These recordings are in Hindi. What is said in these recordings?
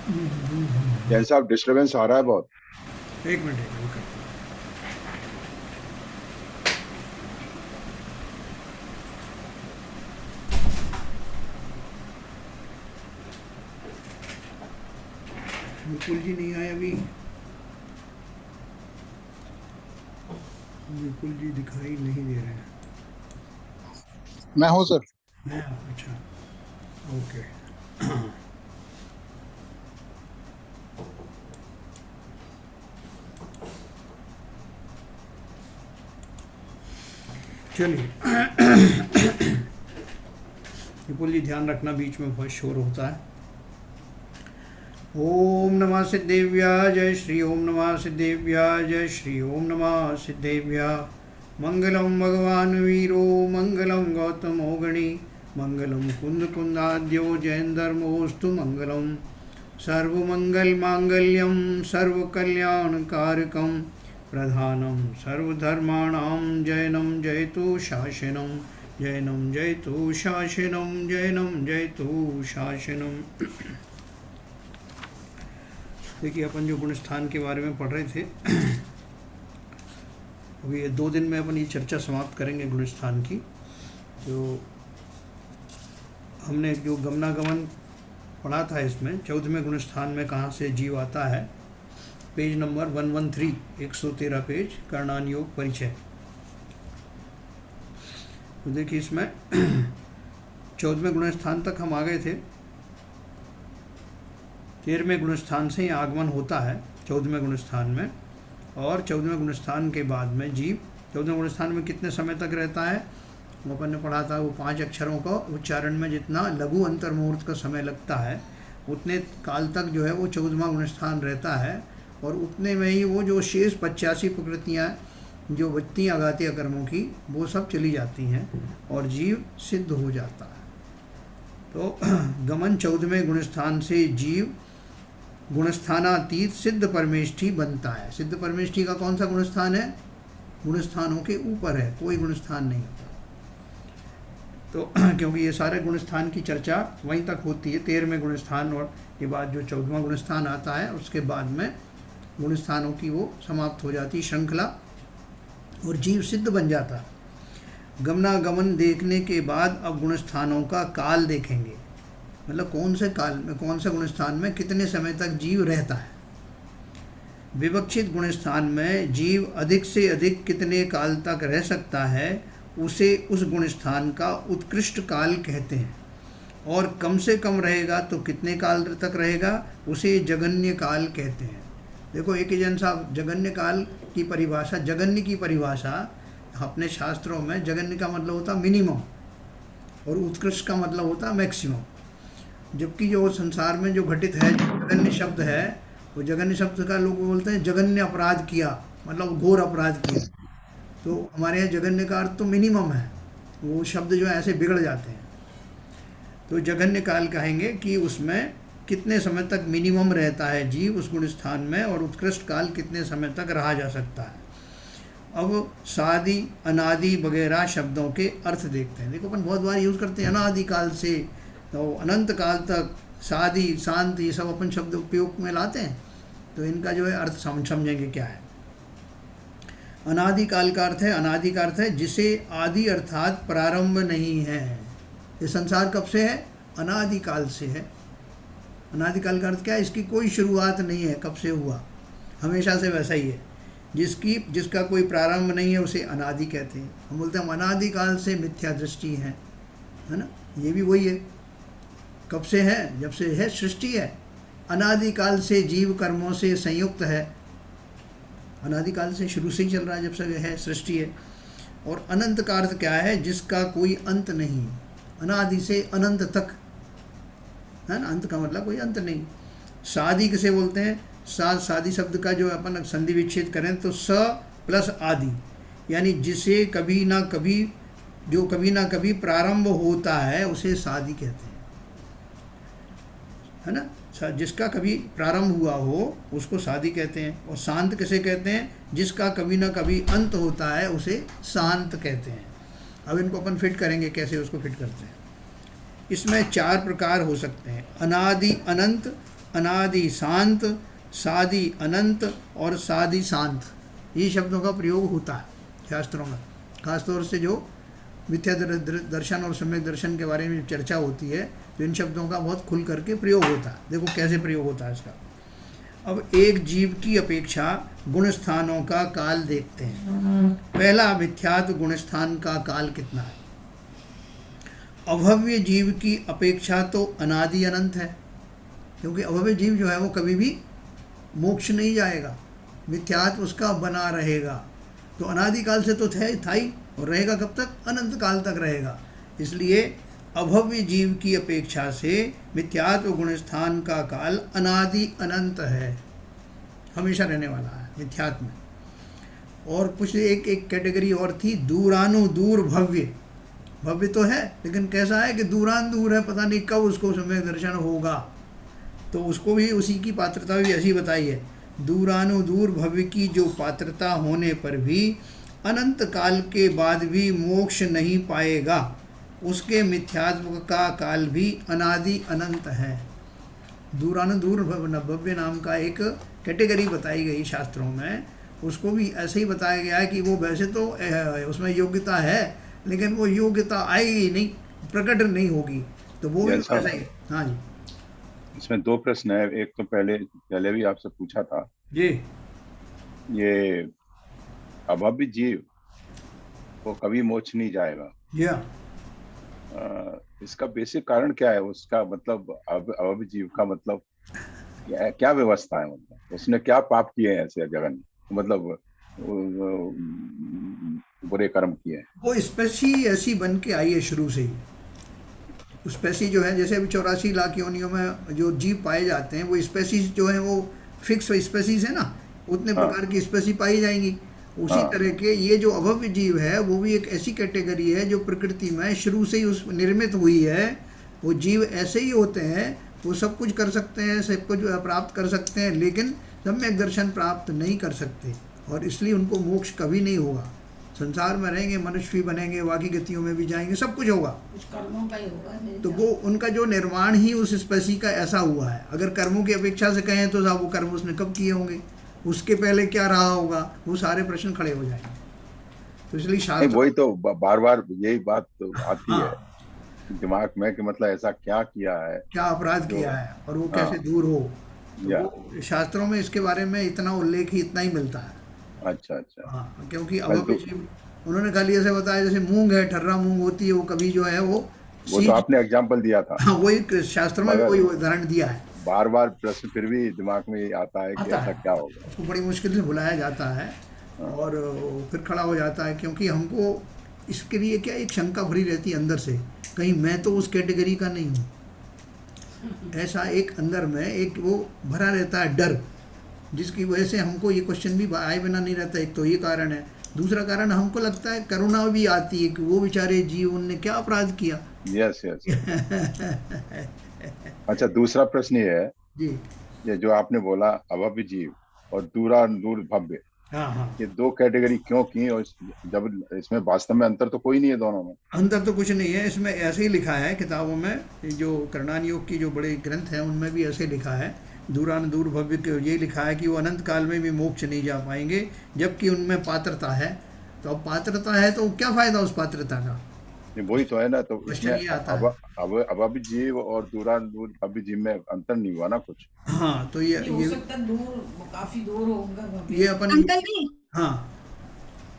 जैन साहब डिस्टरबेंस आ रहा है बहुत। एक मिनट एक मिनट। विपुल जी नहीं आए अभी। विपुल जी दिखाई नहीं दे रहे हैं। मैं हूँ सर। हैं? अच्छा। ओके। चलिए। विपुल जी ध्यान रखना, बीच में बहुत शोर होता है। ओम नमः सिद्धेभ्यः, जय श्री ओम नमः सिद्धेभ्यः, जय श्री ओम नमः सिद्धेभ्यः। मंगलम भगवान वीरो मंगलम गौतमो गणी मंगलम कुंद कुंदाद्यो जैन धर्मोस्तु मंगलम। सर्वमंगल मांगल्यम सर्वकल्याणकारकम प्रधानम सर्वधर्माणां जैनम जयतु शासनम। जैनम जयतु शासनम, जैनम जयतु शासनम। देखिए, अपन जो गुण स्थान के बारे में पढ़ रहे थे, अभी ये 2 दिन में अपन ये चर्चा समाप्त करेंगे गुण स्थान की। जो हमने जो गमनागमन पढ़ा था, इसमें 14वें गुण स्थान में कहाँ से जीव आता है, पेज नंबर 113, 113 पेज, कर्णान योग परिचय। तो देखिए, इसमें 14वें गुण स्थान तक हम आ गए थे। 13वें गुण स्थान से ही आगमन होता है 14वें गुण स्थान में। और 14वें गुण स्थान के बाद में जीव 14वें गुण स्थान में कितने समय तक रहता है, वो अपन ने पढ़ा था। वो 5 अक्षरों का उच्चारण में जितना लघु अंतर मुहूर्त का समय लगता है, उतने काल तक जो है वो 14वां गुण स्थान रहता है। और उतने में ही वो जो शेष 85 प्रकृतियाँ जो बचती हैं अघातीय कर्मों की, वो सब चली जाती हैं और जीव सिद्ध हो जाता है। तो गमन 14वें गुण स्थान से जीव गुणस्थानातीत सिद्ध परमेष्ठी बनता है। सिद्ध परमेष्ठी का कौन सा गुण स्थान है? गुण स्थानों के ऊपर है, कोई गुण स्थान नहीं होता। तो क्योंकि ये सारे गुण स्थान की चर्चा वहीं तक होती है, 13वें गुण स्थान और के बाद जो 14वां गुण स्थान आता है, उसके बाद में गुण स्थानों की वो समाप्त हो जाती श्रृंखला और जीव सिद्ध बन जाता है। गमनागमन देखने के बाद अब गुण स्थानों का काल देखेंगे, मतलब कौन से काल में, कौन से गुण स्थान में कितने समय तक जीव रहता है। विवक्षित गुण स्थान में जीव अधिक से अधिक कितने काल तक रह सकता है, उसे उस गुण स्थान का उत्कृष्ट काल कहते हैं। और कम से कम रहेगा तो कितने काल तक रहेगा, उसे जगन्य काल कहते हैं। देखो एक ही जन साहब, जगन्य काल की परिभाषा, जगन्य की परिभाषा अपने शास्त्रों में, जगन्य का मतलब होता मिनिमम और उत्कृष्ट का मतलब होता मैक्सिमम। जबकि जो संसार में जो घटित है, जगन्य शब्द है, वो जगन्य शब्द का लोग बोलते हैं जगन्य अपराध किया, मतलब घोर अपराध किया। तो हमारे यहाँ जगन्य का अर्थ तो मिनिमम है, वो शब्द जो है ऐसे बिगड़ जाते हैं। तो जगन्य काल कहेंगे कि उसमें कितने समय तक मिनिमम रहता है जीव उस गुण स्थान में, और उत्कृष्ट काल कितने समय तक रहा जा सकता है। अब सादि अनादि वगैरह शब्दों के अर्थ देखते हैं। देखो अपन बहुत बार यूज़ करते हैं अनादि काल से तो अनंत काल तक, सादि शांत, ये सब अपन शब्द उपयोग में लाते हैं। तो इनका जो है अर्थ समझेंगे क्या है। अनादि काल का अर्थ है, अनादि का अर्थ है जिसे आदि अर्थात प्रारंभ नहीं है। ये संसार कब से है? अनादि काल से है। अनादि काल का अर्थ क्या है? इसकी कोई शुरुआत नहीं है, कब से हुआ, हमेशा से वैसा ही है। जिसका कोई प्रारंभ नहीं है उसे अनादि कहते हैं। हम बोलते हैं हम अनादि काल से मिथ्या दृष्टि है ना। ये भी वही है, कब से है? जब से है सृष्टि है। अनादि काल से जीव कर्मों से संयुक्त है, अनादि काल से शुरू से ही चल रहा है, जब से है सृष्टि है। और अनंत का अर्थ क्या है? जिसका कोई अंत नहीं, अनादि से अनंत तक, है ना। अंत का मतलब कोई अंत नहीं। सादि किसे बोलते हैं? सादि शब्द का जो अपन संधि विच्छेद करें तो स प्लस आदि, यानी जिसे कभी ना कभी, जो कभी ना कभी प्रारंभ होता है उसे सादि कहते हैं, है ना। जिसका कभी प्रारंभ हुआ हो उसको सादि कहते हैं। और शांत किसे कहते हैं? जिसका कभी ना कभी अंत होता है उसे शांत कहते हैं। अब इनको अपन फिट करेंगे, कैसे उसको फिट करते हैं। इसमें 4 प्रकार हो सकते हैं, अनादि अनंत, अनादि शांत, सादि अनंत और सादि शांत, ये शब्दों का प्रयोग होता है शास्त्रों में। खासतौर से जो मिथ्या दर्शन और सम्यक दर्शन के बारे में चर्चा होती है तो इन शब्दों का बहुत खुल करके प्रयोग होता है। देखो कैसे प्रयोग होता है इसका। अब एक जीव की अपेक्षा गुण स्थानों का काल देखते हैं। पहला, मिथ्यात्व गुण स्थान का काल कितना है। अभव्य जीव की अपेक्षा तो अनादि अनंत है, क्योंकि अभव्य जीव जो है वो कभी भी मोक्ष नहीं जाएगा, मिथ्यात्व उसका बना रहेगा। तो अनादिकाल से तो था ही, और रहेगा कब तक, अनंत काल तक रहेगा। इसलिए अभव्य जीव की अपेक्षा से मिथ्यात्व गुण स्थान का काल अनादि अनंत है, हमेशा रहने वाला है मिथ्यात्व में। और कुछ एक कैटेगरी और थी, दूरानु दूर भव्य। भव्य तो है लेकिन कैसा है कि दूरान दूर है, पता नहीं कब उसको सम्यक दर्शन होगा, तो उसको भी उसी की पात्रता भी ऐसी बताई है। दूरानु दूर भव्य की जो पात्रता होने पर भी अनंत काल के बाद भी मोक्ष नहीं पाएगा, उसके मिथ्यात्व का काल भी अनादि अनंत है। दूरानु दूर भव्य नाम का एक कैटेगरी बताई गई शास्त्रों में, उसको भी ऐसे ही बताया गया है कि वो वैसे तो उसमें योग्यता है लेकिन वो योग्यता आएगी नहीं, प्रकट नहीं होगी, तो वो भी ऐसा ही। हाँ जी, इसमें दो प्रश्न है। एक तो पहले भी आपसे पूछा था जी, ये अभव्य जीव वो कभी मोक्ष नहीं जाएगा, इसका बेसिक कारण क्या है? उसका मतलब अभव्य जीव का मतलब क्या व्यवस्था है? मतलब उसने क्या पाप किए हैं ऐसे जगन, मतलब बुरे कर्म किए हैं? वो स्पेसी ऐसी बन के आई है शुरू से ही। स्पेसी जो है, जैसे अभी 84 लाख योनियों में जो जीव पाए जाते हैं, वो स्पेसीज जो है वो फिक्स स्पेसीज है ना, उतने प्रकार की स्पेसी पाई जाएंगी। उसी तरह के ये जो अभव्य जीव है वो भी एक ऐसी कैटेगरी है जो प्रकृति में शुरू से ही उस निर्मित हुई है। वो जीव ऐसे ही होते हैं, वो सब कुछ कर सकते हैं, सब कुछ प्राप्त कर सकते हैं, लेकिन सम्यक दर्शन प्राप्त नहीं कर सकते, और इसलिए उनको मोक्ष कभी नहीं होगा। संसार में रहेंगे, मनुष्य भी बनेंगे, बाकी गतियों में भी जाएंगे, सब कुछ होगा, कुछ कर्मों का ही होगा। तो वो उनका जो निर्माण ही उस स्पेसी का ऐसा हुआ है। अगर कर्मों की अपेक्षा से कहें तो साहब वो कर्म उसने कब किए होंगे, उसके पहले क्या रहा होगा, वो सारे प्रश्न खड़े हो जाएंगे। तो इसलिए शास्त्र, वही तो बार बार यही बात तो आती है दिमाग में कि मतलब ऐसा क्या किया है, क्या अपराध किया है और वो कैसे दूर हो। तो वो शास्त्रों में इसके बारे में इतना उल्लेख ही इतना ही मिलता है। अच्छा अच्छा, हाँ, क्योंकि अभव्य जीव उन्होंने खाली ऐसे बताया, जैसे मूंग है, ठर्रा मूंग होती है, वो कभी जो है वो तो आपने एग्जाम्पल दिया था। हाँ, वही शास्त्र में वही उदाहरण दिया है। बार बार प्रश्न फिर भी दिमाग में आता है कि ऐसा क्या होगा। उसको बड़ी मुश्किल से भुलाया जाता है और फिर खड़ा हो जाता है, क्योंकि हमको इसके लिए क्या एक शंका भरी रहती है अंदर से, कहीं मैं तो उस कैटेगरी का नहीं हूँ। ऐसा एक अंदर में एक वो भरा रहता है डर, जिसकी वजह से हमको ये क्वेश्चन भी आए बिना नहीं रहता। एक तो ये कारण है, दूसरा कारण हमको लगता है करुणा भी आती है कि वो बेचारे जीव, उनने क्या अपराध किया। Yes yes. अच्छा, दूसरा प्रश्न ये है जी, ये जो आपने बोला अभव्य जीव और दूर भव्य, हाँ, ये दो कैटेगरी क्यों की? और जब इसमें वास्तव में अंतर तो कोई नहीं है दोनों में। अंतर तो कुछ नहीं है, इसमें ऐसे ही लिखा है किताबों में, जो करणान योग की जो बड़े ग्रंथ हैं उनमें भी ऐसे लिखा है, दूरान दूर भव्य के ये लिखा है कि वो अनंत काल में भी मोक्ष नहीं जा पाएंगे, जबकि उनमें पात्रता है। तो अब पात्रता है तो क्या फायदा उस पात्रता का? वही तो है ना, तो क्वेश्चन ये आता है। अभव्य जीव और दूर भव्य जीव में अंतर नहीं हुआ ना कुछ? हाँ, तो ये हो सकता है दूर, काफी दूर होगा ये अपन, अंकल जी, हाँ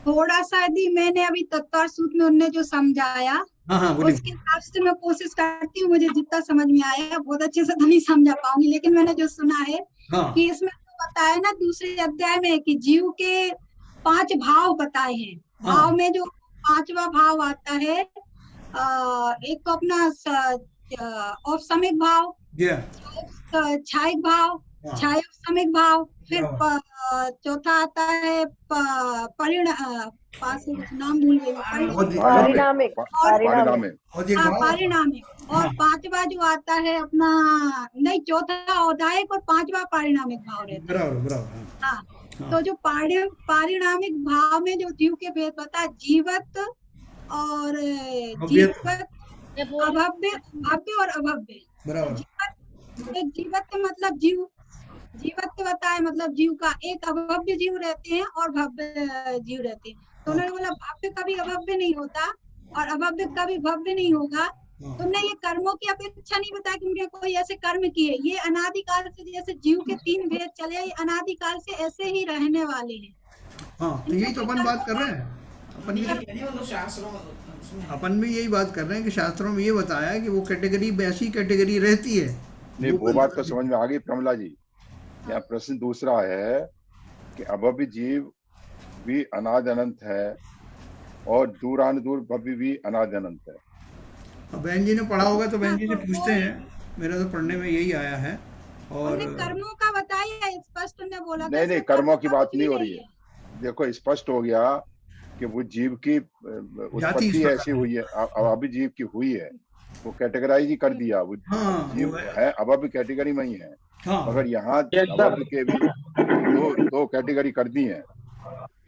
थोड़ा सा यदि मैंने अभी तत्पर सूत्र में उनने जो समझाया, हाँ बोलिए। उसके हिसाब से मैं कोशिश करती हूँ, मुझे जितना समझ में आया, बहुत अच्छे से तो नहीं समझा पाऊंगी, लेकिन मैंने जो सुना है कि इसमें तो बताया ना दूसरे अध्याय में कि जीव के 5 भाव बताए हैं। भाव में जो 5वां भाव आता है, एक तो अपना औपसमिक भाव, छायिक भाव, छायोपसमिक भाव, फिर चौथा आता है नाम भूल गई, पारिणामिक, और 5वां जो आता है अपना, नहीं, चौथा औदायिक और 5वां पारिणामिक भाव रहता है। बराबर। हाँ, तो जो पारिणामिक भाव में जो जीव के भेद बता, जीवत और जीवत, अभव्य और अभव्य। एक जीवत्व मतलब जीव, जीवत्व बताए मतलब जीव का, एक अभव्य जीव रहते हैं और भव्य जीव रहते हैं। तो उन्होंने बोला भव्य कभी अभव्य नहीं होता और अभव्य कभी भव्य नहीं होगा। तुमने ये कर्मों की अपेक्षा नहीं बताया कि उनके कोई ऐसे कर्म किए, ये अनादिकाल से जैसे जीव के 3 भेद चले, ये अनादिकाल से ऐसे ही रहने वाले हैं। हाँ, तो यही तो अपन बात कर रहे हैं। अपन ये भी कहने वाला शास्त्रों में उसमें है। अपन भी यही बात कर रहे हैं कि शास्त्रों में ये बताया है कि वो कैटेगरी वैसी कैटेगरी रहती है। नहीं, वो बात तो समझ में आ गई कमला जी। यहाँ प्रश्न दूसरा है कि अभव्य जीव भी अनाद अनंत है और दूरानुदूर भव्य भी अनाद अनंत है। अब बहन जी ने पढ़ा होगा तो बहन जी से हाँ, तो पूछते हैं, मेरा तो पढ़ने में यही आया है। और हमने कर्मों का बताया स्पष्ट, ने बोला था नहीं नहीं, इसमें कर्मों की का बात कुछ नहीं भी हो रही है। देखो स्पष्ट हो गया कि वो जीव की जाति इस उत्पत्ति प्रकार ऐसी है। हुई है, अभव्य जीव की हुई है, वो कैटेगराइज ही कर दिया। वो हाँ, जीव वो है। है अभव्य कैटेगरी में ही है, हाँ, मगर यहाँ एकदम अभव्य के भी दो कैटेगरी कर दी है।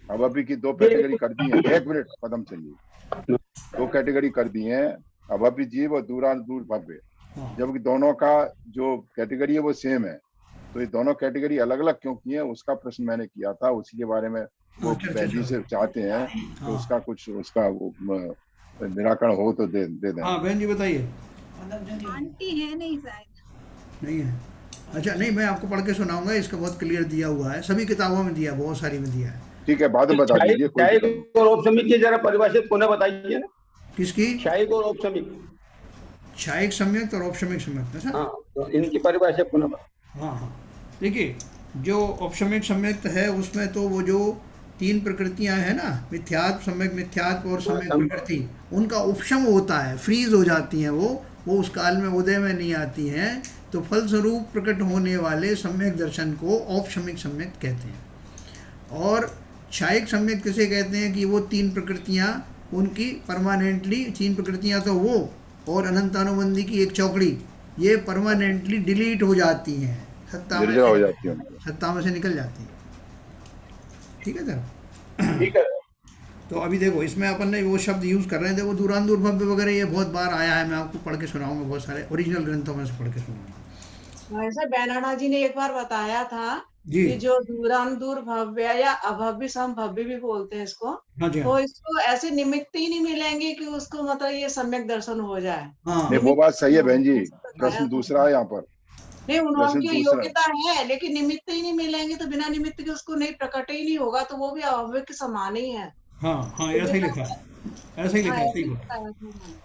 अभव्य की 2 कैटेगरी कर दी है। 1 मिनट पदम चाहिए। 2 कैटेगरी कर दी है, अभव्य जीव और दूरानुदूर भव्य। हाँ, जबकि दोनों का जो कैटेगरी है वो सेम है, तो ये दोनों कैटेगरी अलग अलग क्यों की है, उसका प्रश्न मैंने किया था। उसी के बारे में वो चर्चा बहन जी चल से रही चाहते हैं है। कि हाँ, उसका कुछ उसका वो निराकरण हो तो दे दें। हाँ बहन जी बताइए। मतलब जो आंटी है नहीं शायद। नहीं है? अच्छा, नहीं, मैं आपको पढ़ के सुनाऊंगा, इसका बहुत क्लियर दिया हुआ है, सभी किताबों में दिया, बहुत सारी में दिया है। ठीक है, बाद में बता दीजिए, कोई दिक्कत नहीं। क्षयिक और औपसमिक की जरा परिभाषित पुनः बताइए ना। किसकी? क्षयिक और औपसमिक, क्षयिक सम्यक्त और औपशमिक सम्यक्त, अच्छा। हाँ, तो इनकी परिभाषा पुनः हाँ हाँ, देखिए, जो औपशमिक सम्यक्त है उसमें तो वो जो 3 प्रकृतियां हैं ना, मिथ्यात्व, सम्यक मिथ्यात्व और सम्यक प्रकृति, उनका उपशम होता है, फ्रीज हो जाती हैं वो उस काल में उदय में नहीं आती हैं। तो फलस्वरूप प्रकट होने वाले सम्यक दर्शन को औपशमिक सम्यक्त कहते हैं। और क्षयिक सम्यक्त किसे कहते हैं कि वो 3 प्रकृतियां उनकी परमानेंटली, 3 प्रकृतियां तो वो और अनंतानुबंधी की एक चौकड़ी, ये परमानेंटली डिलीट हो जाती हैं, सत्ता में निर्जरा हो जाती है उनकी। सत्ता में से निकल जाती है। ठीक है सर? ठीक है। तो अभी देखो, इसमें अपन ने वो शब्द यूज़ कर रहे थे, वो दूरानुदूर भव्य वगैरह, ये बहुत बार आया है। मैं आपको पढ़ के सुनाऊंगा, बहुत सारे ओरिजिनल ग्रंथों में से पढ़ के सुनाऊंगा। वैसे बैनाना जी ने एक बार बताया था जी कि जो दूरानुदूर भव्य या अभव्य संभव्य भी बोलते हैं इसको, हाँ जी, तो हाँ इसको ऐसे निमित्त ही नहीं मिलेंगे कि उसको मतलब ये सम्यक दर्शन हो जाए। हाँ नहीं, वो बात सही है बहन जी। बताया प्रश्न था। दूसरा है यहाँ पर। नहीं, प्रश्न उनकी दूसरा योग्यता है, लेकिन निमित्त ही नहीं मिलेंगे तो बिना निमित्त के उसको नहीं प्रकट ही नहीं होगा, तो वो भी अभव्य के समान ही है। हाँ हाँ, ऐसा ही लिखा है, ऐसा ही लिखा है, सही बात। बताया था।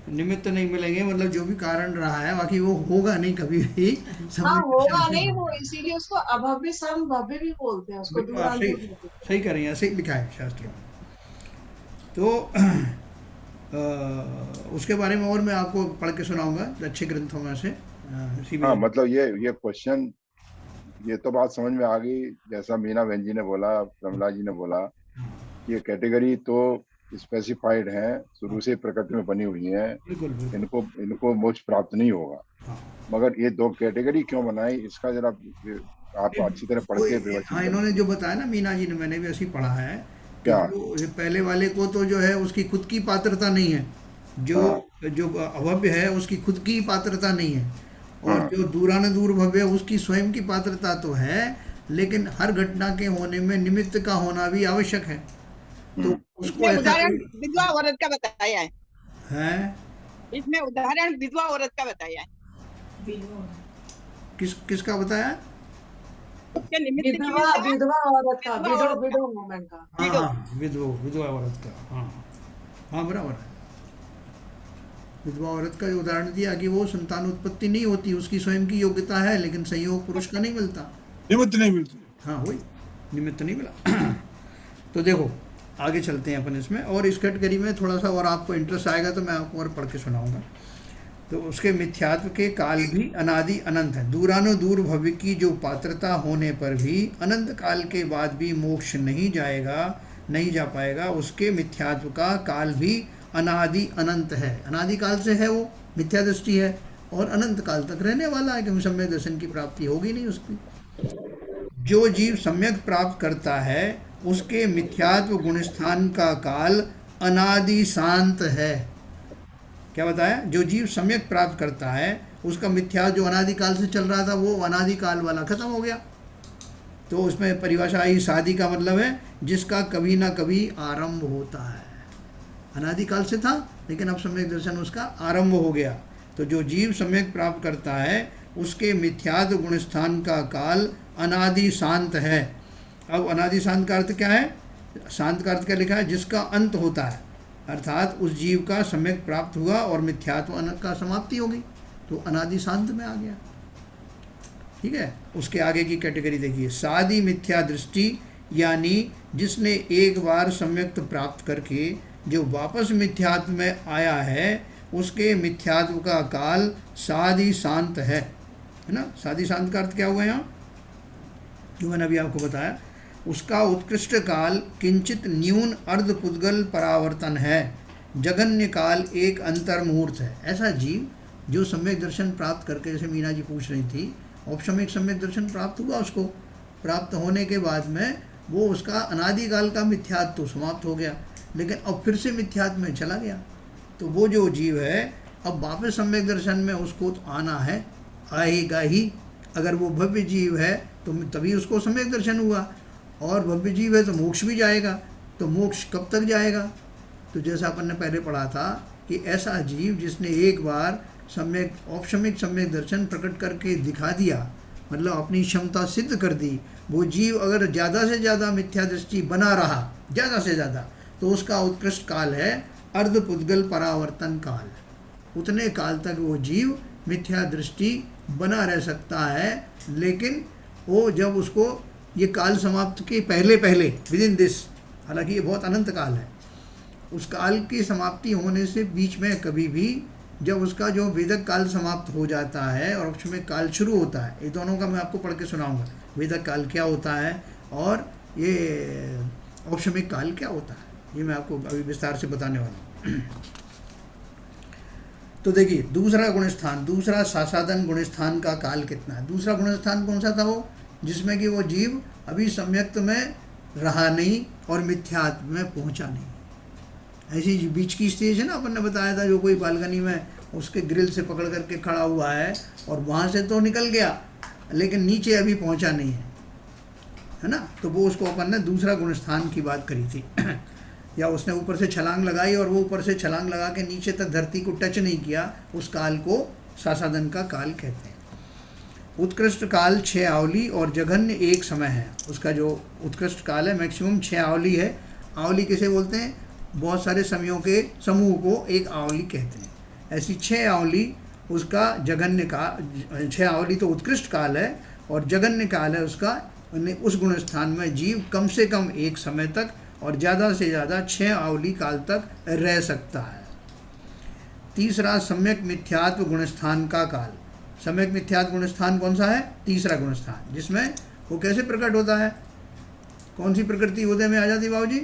निमित्त नहीं मिलेंगे मतलब जो भी कारण रहा है, बाकी वो होगा नहीं कभी भी। हाँ, सम्यक होगा दर्शन नहीं से वो, इसीलिए उसको अभव्य संभव्य भी बोलते हैं, उसको बिल्कुल आप सही दूरानुदूर भव्य। सही कर रही हैं, ऐसे ही लिखा है शास्त्रों में। तो उसके बारे में और मैं आपको पढ़ के सुनाऊंगा अच्छे ग्रंथों में से। इसी में हाँ, मतलब ये क्वेश्चन, ये तो बात समझ में आ गई। जैसा मीना बहन जी ने बोला, कमला जी ने बोला कि ये कैटेगरी तो स्पेसिफाइड है, शुरू से प्रकृति में बनी हुई है, बिल्कुल बिल्कुल। इनको मोक्ष प्राप्त नहीं होगा। हाँ, मगर ये 2 कैटेगरी क्यों बनाई, इसका जरा आप अच्छी तरह पढ़ के व्यवस्थित हाँ, इन्होंने जो बताया ना मीना जी ने, मैंने भी ऐसे ही पढ़ा है कि क्या? जो पहले वाले को तो जो है उसकी खुद की पात्रता नहीं है, जो जो अभव्य है उसकी खुद की पात्रता नहीं है, और जो दूरानुदूर भव्य है उसकी स्वयं की पात्रता तो है, लेकिन हर घटना के होने में निमित्त का होना भी आवश्यक है। तो उसको इसमें ऐसा उदाहरण विधवा औरत का बताया है। है, इसमें उदाहरण विधवा औरत का बताया है। विधवा किसका बताया? उसके निमित्त की विधवा विधवा औरत का, विडो वुमन का। हाँ, विधवा औरत का, हाँ हाँ बराबर है। विधवा औरत का उदाहरण दिया कि वो संतान उत्पत्ति नहीं होती, उसकी स्वयं की योग्यता है, लेकिन संयोग पुरुष का नहीं मिलता, निमित्त नहीं मिलती। हाँ वही, निमित्त नहीं मिला। तो देखो आगे चलते हैं अपन इसमें, और इस कैटेगरी में थोड़ा सा और आपको इंटरेस्ट आएगा तो मैं आपको और पढ़ के सुनाऊंगा। तो उसके मिथ्यात्व के काल भी अनादि अनंत है। दूरानुदूर भव्य की जो पात्रता होने पर भी अनंत काल के बाद भी मोक्ष नहीं जा पाएगा, उसके मिथ्यात्व का काल भी अनादि अनंत है। अनादि काल से है, वो मिथ्या दृष्टि है, और अनंत काल तक रहने वाला है, क्योंकि सम्यक दर्शन की प्राप्ति होगी नहीं उसकी। जो जीव सम्यक प्राप्त करता है उसके मिथ्यात्व गुणस्थान का काल अनादि शांत है। क्या बताया? जो जीव सम्यक प्राप्त करता है उसका मिथ्या जो अनादिकाल से चल रहा था वो अनादिकाल वाला खत्म हो गया। तो उसमें परिभाषा आई, शादी का मतलब है जिसका कभी ना कभी आरंभ होता है। अनादिकाल से था लेकिन अब सम्यक दर्शन उसका आरंभ हो गया। तो जो जीव सम्यक प्राप्त करता है उसके मिथ्यात्व गुणस्थान का काल अनादि शांत है। अब अनादि शांत का अर्थ क्या है? शांत का अर्थ क्या लिखा है? जिसका अंत होता है, अर्थात उस जीव का सम्यक प्राप्त हुआ और मिथ्यात्व का समाप्ति हो गई, तो अनादि शांत में आ गया। ठीक है। उसके आगे की कैटेगरी देखिए, सादी मिथ्या दृष्टि, यानी जिसने एक बार सम्यक्त प्राप्त करके जो वापस मिथ्यात्व में आया है उसके मिथ्यात्व का काल सादी शांत है ना। सादी शांत का अर्थ क्या हुआ यहाँ, जो मैंने अभी आपको बताया। उसका उत्कृष्ट काल किंचित न्यून अर्ध पुद्गल परावर्तन है, जगन्य काल एक अंतर मुहूर्त है। ऐसा जीव जो सम्यक दर्शन प्राप्त करके, जैसे मीना जी पूछ रही थी, औपसमिक सम्यक दर्शन प्राप्त हुआ, उसको प्राप्त होने के बाद में वो उसका अनादिकाल का मिथ्यात्व तो समाप्त हो गया, लेकिन अब फिर से मिथ्यात्व में चला गया। तो वो जो जीव है अब वापस सम्यक दर्शन में उसको तो आना है, आएगा ही। अगर वो भव्य जीव है तो तभी उसको सम्यक दर्शन हुआ, और भव्य जीव है तो मोक्ष भी जाएगा। तो मोक्ष कब तक जाएगा? तो जैसा अपन ने पहले पढ़ा था कि ऐसा जीव जिसने एक बार सम्यक औपसमिक सम्यक दर्शन प्रकट करके दिखा दिया, मतलब अपनी क्षमता सिद्ध कर दी, वो जीव अगर ज़्यादा से ज़्यादा मिथ्या दृष्टि बना रहा, ज़्यादा से ज़्यादा, तो उसका उत्कृष्ट काल है अर्धपुद्गल परावर्तन काल। उतने काल तक वो जीव मिथ्या दृष्टि बना रह सकता है, लेकिन वो जब उसको ये काल समाप्त के पहले पहले विद इन दिस, हालांकि ये बहुत अनंत काल है, उस काल की समाप्ति होने से बीच में कभी भी जब उसका जो वेदक काल समाप्त हो जाता है और औपसमिक काल शुरू होता है, ये दोनों का मैं आपको पढ़ के सुनाऊंगा, वेदक काल क्या होता है और ये औपसमिक काल क्या होता है, ये मैं आपको अभी विस्तार से बताने वाला हूँ। तो देखिए, दूसरा गुणस्थान, दूसरा सासादन गुणस्थान का काल कितना है? दूसरा गुणस्थान कौन सा था? वो जिसमें कि वो जीव अभी सम्यक्त में रहा नहीं और मिथ्यात्व में पहुंचा नहीं। ऐसी बीच की स्टेज है ना, अपन ने बताया था, जो कोई बालकनी में उसके ग्रिल से पकड़ करके खड़ा हुआ है और वहाँ से तो निकल गया लेकिन नीचे अभी पहुँचा नहीं है ना। तो वो उसको अपन ने दूसरा गुणस्थान की बात करी थी। या उसने ऊपर से छलांग लगाई और वो ऊपर से छलांग लगा के नीचे तक धरती को टच नहीं किया, उस काल को सासादन का काल कहते हैं। उत्कृष्ट काल 6 आवली और जघन्य एक समय है। उसका जो उत्कृष्ट काल है मैक्सिमम 6 आवली है। आवली किसे बोलते हैं? बहुत सारे समयों के समूह को एक आवली कहते हैं। ऐसी 6 आवली उसका जघन्य का, 6 आवली तो उत्कृष्ट काल है और जघन्य काल है उसका। उस गुणस्थान में जीव कम से कम एक समय तक और ज़्यादा से ज़्यादा 6 आवली काल तक रह सकता है। तीसरा सम्यक मिथ्यात्व गुणस्थान का काल। सम्यक मिथ्यात्व गुणस्थान कौन सा है? तीसरा गुणस्थान, जिसमें वो कैसे प्रकट होता है? कौन सी प्रकृति उदय में आ जाती है बाबूजी?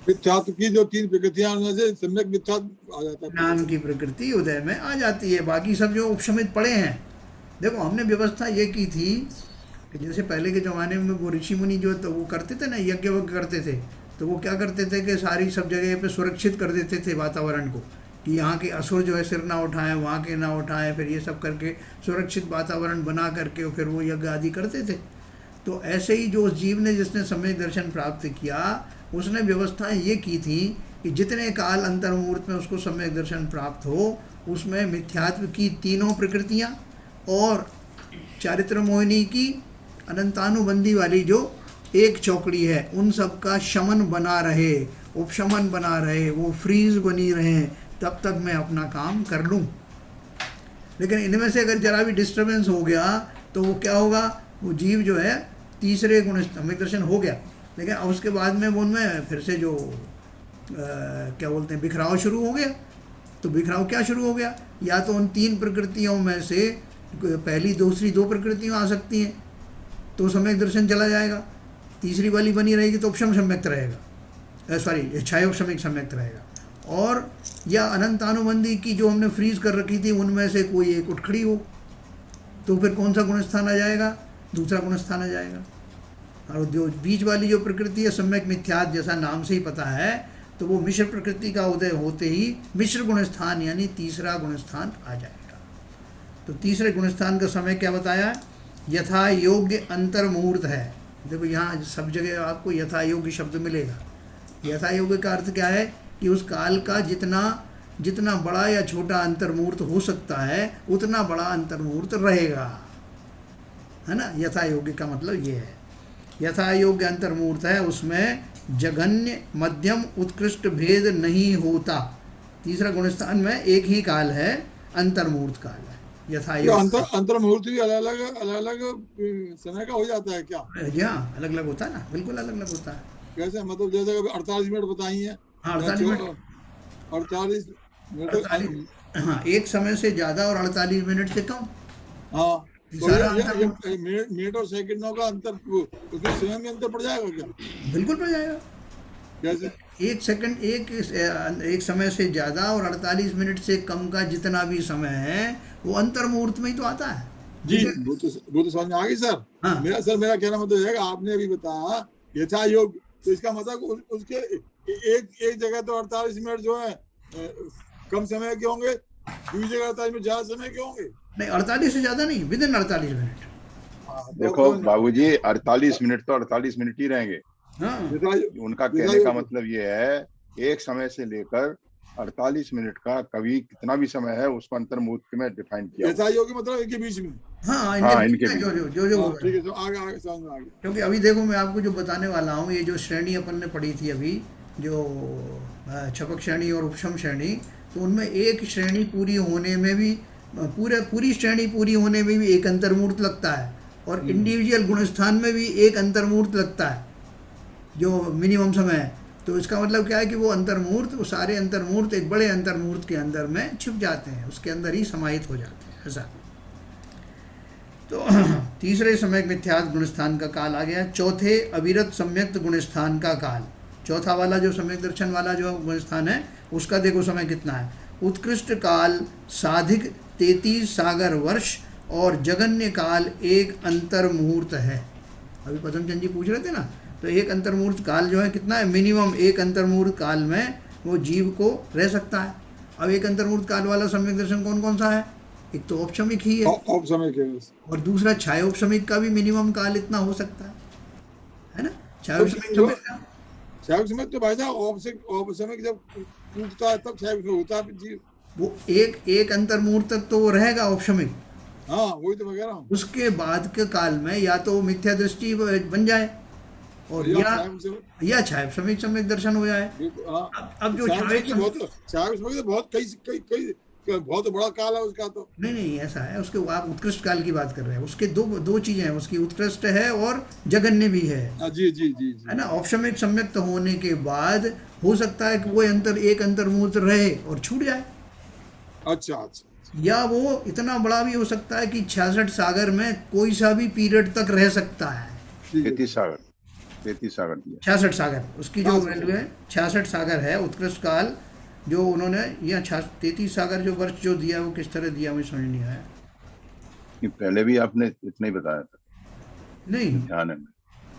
मिथ्यात्व की जो 3 प्रकृतियां उनमें से सम्यक मिथ्यात्व आ जाता है। ज्ञान की प्रकृति उदय में आ जाती है। बाकी सब जो उपशमित पड़े हैं, देखो हमने व्यवस्था ये की थी कि जैसे पहले के ज़माने में वो ऋषि मुनि जो तो वो करते थे ना, यज्ञ करते थे, तो वो क्या करते थे कि सारी सब जगह पे सुरक्षित कर देते थे वातावरण को, कि यहाँ के असुर जो है सिर ना उठाएं, वहाँ के ना उठाएं, फिर ये सब करके सुरक्षित वातावरण बना करके फिर वो यज्ञ आदि करते थे। तो ऐसे ही जो उस जीव ने जिसने सम्यक दर्शन प्राप्त किया, उसने व्यवस्थाएं ये की थी कि जितने काल अंतर मुहूर्त में उसको सम्यक दर्शन प्राप्त हो, उसमें मिथ्यात्व की 3 प्रकृतियाँ और चारित्र मोहिनी की अनंतानुबंधी वाली जो एक चौकड़ी है, उन सब का शमन बना रहे, उपशमन बना रहे, वो फ्रीज बनी रहे, तब तक मैं अपना काम कर लूँ। लेकिन इनमें से अगर जरा भी डिस्टर्बेंस हो गया तो वो क्या होगा? वो जीव जो है तीसरे गुण सम्यक दर्शन हो गया, लेकिन अब उसके बाद में वो उनमें फिर से जो क्या बोलते हैं बिखराव शुरू हो गया। तो बिखराव क्या शुरू हो गया? या तो उन 3 प्रकृतियों में से पहली दूसरी 2 प्रकृतियाँ आ सकती हैं तो सम्यक दर्शन चला जाएगा, तीसरी वाली बनी रहेगी तो उपशम सम्यक्त रहेगा, सॉरी क्षयोपशमिक सम्यक्त रहेगा। और या अनंतानुबंधी की जो हमने फ्रीज कर रखी थी उनमें से कोई एक उठ खड़ी हो, तो फिर कौन सा गुणस्थान आ जाएगा? दूसरा गुणस्थान आ जाएगा। और जो बीच वाली जो प्रकृति है सम्यक मिथ्यात्व, जैसा नाम से ही पता है, तो वो मिश्र प्रकृति का उदय होते ही मिश्र गुणस्थान यानी तीसरा गुणस्थान आ जाएगा। तो तीसरे गुणस्थान का समय क्या बताया? यथा योग्य अंतर मुहूर्त है। देखो यहाँ सब जगह आपको यथा योग्य शब्द मिलेगा। यथा योग्य का अर्थ क्या है कि उस काल का जितना बड़ा या छोटा अंतर मुहूर्त हो सकता है उतना बड़ा अंतर मुहूर्त रहेगा, है ना। यथा योग्य का मतलब ये है। यथा योग्य अंतर मुहूर्त है, उसमें जघन्य मध्यम उत्कृष्ट भेद नहीं होता। तीसरा गुणस्थान में एक ही काल है, अंतर मुहूर्त काल है। यथा योग्य अंतर मुहूर्त भी अलग अलग समय का हो जाता है क्या? हाँ, अलग अलग होता है ना, बिल्कुल अलग अलग होता है। कैसे? मतलब जैसे 48 मिनट बताई है। हाँ, 48 मिनट। हाँ, एक समय से ज्यादा और 48 मिनट से कम। हाँ, तो ये मिनट और सेकंडों का अंतर उसमें समय में अंतर पड़ जाएगा क्या? बिल्कुल पड़ जाएगा। कैसे? एक सेकंड एक समय से ज्यादा और 48 मिनट से कम का जितना भी समय है वो अंतर मुहूर्त में ही तो आता है जी। वो तो समझ में आ गई सर। हाँ। मेरा कहना मतलब है आपने अभी बताया यथा योग, तो इसका मतलब उसके एक जगह तो 48 मिनट जो है कम समय के होंगे, दूसरी जगह 48 मिनट ज्यादा समय के होंगे। नहीं, 48 से ज्यादा नहीं, विद इन 48 मिनट। देखो बाबूजी, 48 मिनट तो 48 मिनट ही रहेंगे। हाँ। उनका कहने का मतलब ये है एक समय से लेकर 48 मिनट का कभी कितना भी समय है उसको अंतर मुहूर्त में डिफाइन किया। ऐसा ही होगा मतलब इनके बीच में। हाँ, इनके बीच में जो ठीक है, तो आगे समझ में आ गया। क्योंकि अभी देखो मैं आपको जो बताने वाला हूँ, ये जो श्रेणी अपन ने पढ़ी थी अभी, जो छपक श्रेणी और उपशम श्रेणी, तो उनमें एक श्रेणी पूरी होने में भी पूरी श्रेणी पूरी होने में भी एक अंतर मुहूर्त लगता है, और इंडिविजुअल गुणस्थान में भी एक अंतर मुहूर्त लगता है जो मिनिमम समय है। तो इसका मतलब क्या है कि वो अंतर मुहूर्त, वो सारे अंतर मुहूर्त एक बड़े अंतर मुहूर्त के अंदर में छिप जाते हैं, उसके अंदर ही समाहित हो जाते हैं, ऐसा। तो तीसरे सम्यक मिथ्यात्व गुणस्थान का काल आ गया। चौथे अविरत सम्यक्त गुणस्थान का काल, चौथा वाला जो सम्यक दर्शन वाला जो गुणस्थान है उसका देखो समय कितना है। उत्कृष्ट काल साधिक 33 सागर वर्ष और जगन्य काल एक अंतर मुहूर्त है। अभी पदमचंद जी पूछ रहे थे ना, तो एक अंतर मुहूर्त काल जो है कितना है? मिनिमम एक अंतर मुहूर्त काल में वो जीव को रह सकता है। अब एक अंतर मुहूर्त काल वाला सम्यक दर्शन कौन कौन सा है? एक तो औपशमिक ही है, औपशमिक है, और दूसरा छायोपशमिक का भी मिनिमम काल इतना हो सकता है ना। छायोपशमिक तो भाई साहब औपशमिक जब टूटता है तब छायोपशमिक होता है जीव। वो एक अंतर मुहूर्त तक तो वो रहेगा औपशमिक। हाँ, वही तो मैं कह रहा हूँ। उसके बाद के काल में या तो मिथ्या दृष्टि बन जाए और या छायोपशमिक सम्यक दर्शन हो जाए। अब जो बहुत बड़ा काल है उसका तो नहीं ऐसा है, उसके आप उत्कृष्ट काल की बात कर रहे हैं। उसके दो चीजें हैं, उसकी उत्कृष्ट है और जगन्य भी है। जी है ना। औपशमिक सम्यक्त होने के बाद हो सकता है कि वो एक अंतर मुहूर्त रहे और छूट जाए। अच्छा। या वो इतना बड़ा भी हो सकता है कि 66 सागर में कोई सा भी पीरियड तक रह सकता है। 33 सागर 66 सागर उसकी जो वैल्यू है 66 सागर है उत्कृष्ट काल जो उन्होंने। या 33 सागर जो वर्ष जो दिया वो किस तरह दिया मुझे समझ नहीं आया। पहले भी आपने इतना ही बताया था। नहीं, ध्यान है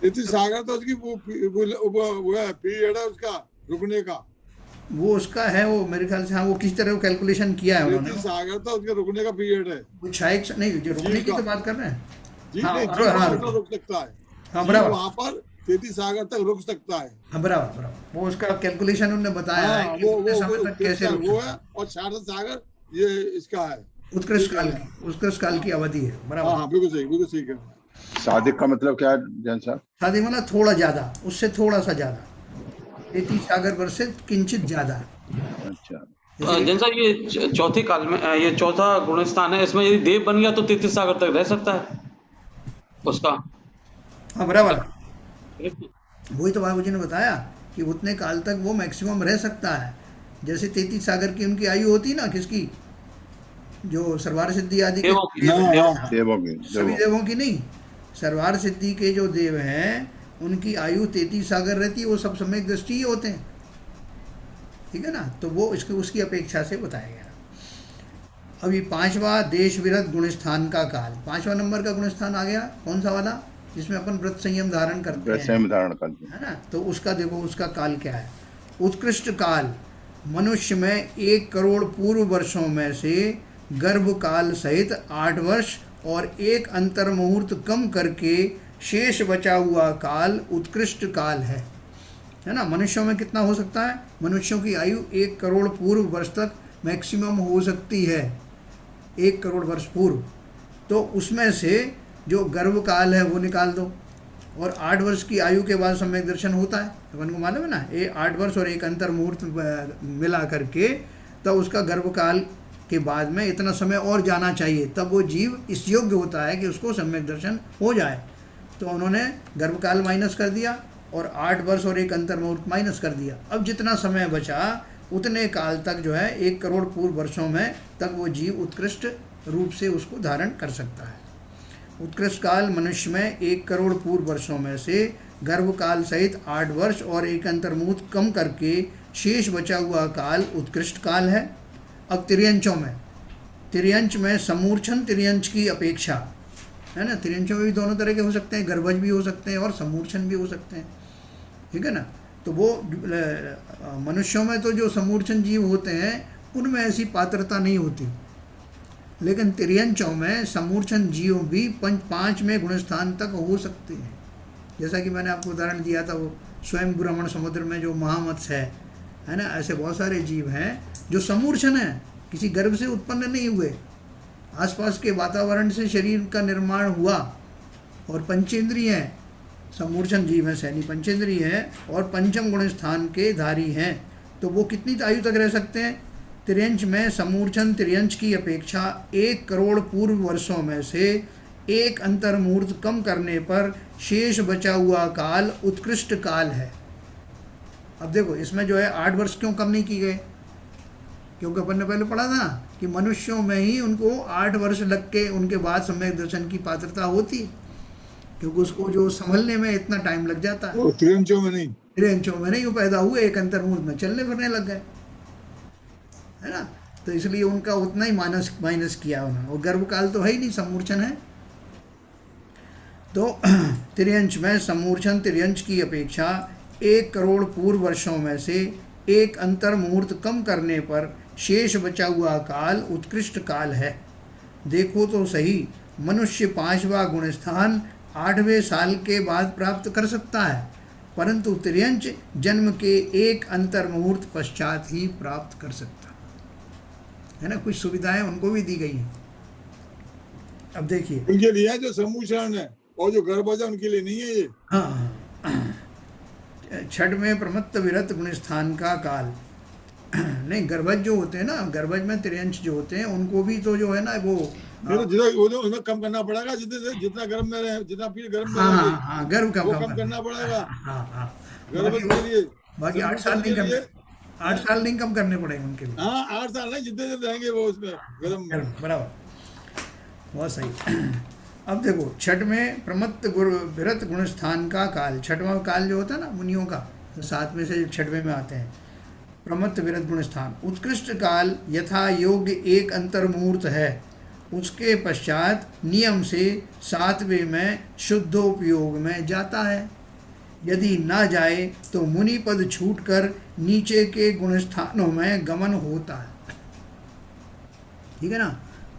33 सागर तो उसकी वो है पीरियड है उसका रुकने का, वो उसका है, वो मेरे ख्याल से। हाँ, वो किस तरह कैलकुलेशन किया है उन्होंने। 33 सागर तो उसके रुकने का पीरियड है। वो छायक नहीं, जो रुकने की तो बात कर रहे हैं जी। हाँ, रुक सकता है। हाँ, बराबर, वहाँ पर 33 सागर तक रुक सकता है। हाँ, बराबर। वो उसका कैलकुलेशन उन्होंने बताया है कि कितने समय तक कैसे वो है। और 66 सागर ये इसका है उत्कृष्ट काल की अवधि है। बराबर। हाँ, बिल्कुल सही कह रहे हैं। साधिक का मतलब क्या है जैन साहब? साधिक मतलब थोड़ा ज्यादा, उससे थोड़ा सा ज्यादा, 33 सागर वर्ष से किंचित ज्यादा। अच्छा जैन साहब, ये चौथे काल में ये चौथा गुणस्थान है, इसमें यदि देव बन गया तो 33 सागर तक रह सकता है उसका। हाँ, बराबर। वही तो बाबूजी ने बताया कि उतने काल तक वो मैक्सिमम रह सकता है। जैसे 33 सागर की उनकी आयु होती है ना, किसकी? जो सर्वार सिद्धि आदि के सभी देवों की नहीं, सर्वार सिद्धि के जो देव हैं उनकी आयु 33 सागर रहती है। वो सब सम्यक दृष्टि ही होते हैं, ठीक है ना। तो वो उसकी अपेक्षा से बताया गया। अभी 5वां देश विरत गुणस्थान का काल, 5वां नंबर का गुणस्थान आ गया। कौन सा वाला? जिसमें अपन व्रत संयम धारण करते हैं, है ना। तो उसका देखो, उसका काल क्या है। उत्कृष्ट काल मनुष्य में 1 करोड़ पूर्व वर्षों में से गर्भ काल सहित 8 वर्ष और एक अंतर मुहूर्त कम करके शेष बचा हुआ काल उत्कृष्ट काल है ना। मनुष्यों में कितना हो सकता है? मनुष्यों की आयु 1 करोड़ पूर्व वर्ष तक मैक्सिमम हो सकती है, 1 करोड़ वर्ष पूर्व। तो उसमें से जो गर्भ काल है वो निकाल दो, और 8 वर्ष की आयु के बाद सम्यक दर्शन होता है, अपन को मालूम है ना। 8 वर्ष और एक अंतर मुहूर्त मिला करके तब उसका गर्भ काल के बाद में इतना समय और जाना चाहिए, तब वो जीव इस योग्य होता है कि उसको सम्यक दर्शन हो जाए। तो उन्होंने गर्भ काल माइनस कर दिया और 8 वर्ष और एक अंतर मुहूर्त माइनस कर दिया। अब जितना समय बचा उतने काल तक जो है 1 करोड़ पूर्व वर्षों में तक वो जीव उत्कृष्ट रूप से उसको धारण कर सकता है। उत्कृष्ट काल मनुष्य में 1 करोड़ पूर्व वर्षों में से गर्भ काल सहित 8 वर्ष और एक अंतर मुहूर्त कम करके शेष बचा हुआ काल उत्कृष्ट काल है। अब तिर्यंच में समूर्छन तिर्यंच की अपेक्षा है ना। तिर्यंचों में भी दोनों तरह के हो सकते हैं, गर्भज भी हो सकते हैं और समूर्छन भी हो सकते हैं, ठीक है ना। तो वो मनुष्यों में तो जो समूर्छन जीव होते हैं उनमें ऐसी पात्रता नहीं होती, लेकिन तिर्यंचों में समूर्छन जीव भी 5वें गुणस्थान तक हो सकते हैं। जैसा कि मैंने आपको उदाहरण दिया था, वो स्वयं ब्रह्मण समुद्र में जो महामत्स्य है ना, ऐसे बहुत सारे जीव हैं जो समूर्छन है, किसी गर्भ से उत्पन्न नहीं हुए, आसपास के वातावरण से शरीर का निर्माण हुआ और पंचेंद्रिय हैं, समूर्छन जीव हैं, सैनी पंचेंद्रिय हैं और पंचम गुण स्थान के धारी हैं। तो वो कितनी आयु तक रह सकते हैं? तिर्यंच में समूर्छन तिर्यंच की अपेक्षा 1 करोड़ पूर्व वर्षों में से एक अंतर मुहूर्त कम करने पर शेष बचा हुआ काल उत्कृष्ट काल है। अब देखो इसमें जो है 8 वर्ष क्यों कम नहीं की गए? क्योंकि अपन ने पहले पढ़ा था कि मनुष्यों में ही उनको 8 वर्ष लग के उनके बाद सम्यक दर्शन की पात्रता होती है, क्योंकि उसको जो संभलने में इतना टाइम लग जाता है। तिर्यंचों में नहीं, वो पैदा हुए एक अंतर मुहूर्त में चलने फिरने लग गए, है ना। तो इसलिए उनका उतना ही माइनस किया उन्होंने, और गर्भ काल तो है ही नहीं, समूर्छन है। तो तिर्यंच में समूर्छन तिर्यंच की अपेक्षा 1 करोड़ पूर्व वर्षों में से एक अंतर मुहूर्त कम करने पर शेष बचा हुआ काल उत्कृष्ट काल है। देखो तो सही, मनुष्य 5वां गुण स्थान 8वें साल के बाद प्राप्त कर सकता है, परंतु तिर्यंच जन्म के एक अंतर मुहूर्त पश्चात ही प्राप्त कर सकता है ना। कुछ सुविधाएं उनको भी दी गई हैं। अब देखिए उनके लिए जो समूषण है और जो गर्भज है उनके लिए नहीं है ये। हाँ, छठ में प्रमत्त विरत गुण स्थान का काल नहीं, गर्भज जो होते हैं ना, गर्भज में तिर्यंच जो होते हैं उनको भी तो जो है ना वो उन्हें कम करना पड़ेगा, जितना गर्भ में रहे, जितना फिर गर्भ में हाँ, गर्भ कम करना पड़ेगा। हाँ, गर्भज के लिए बाकी 8 साल नहीं करने, 8 साल नहीं कम करने पड़ेंगे उनके लिए। हाँ, 8 साल नहीं, जितने दिन रहेंगे वो उसमें गर्भ, बराबर, बहुत सही। अब देखो छठ में प्रमत्त विरत गुण स्थान का काल, छठवां काल जो होता है ना मुनियों का, 7वें से 6वें में आते हैं, प्रमत्त विरत गुण स्थान उत्कृष्ट काल यथा योग्य एक अंतर मुहूर्त है, उसके पश्चात नियम से 7वें में शुद्धोपयोग में जाता है। यदि ना जाए तो मुनि पद छूटकर नीचे के गुण स्थानों में गमन होता है, ठीक है ना।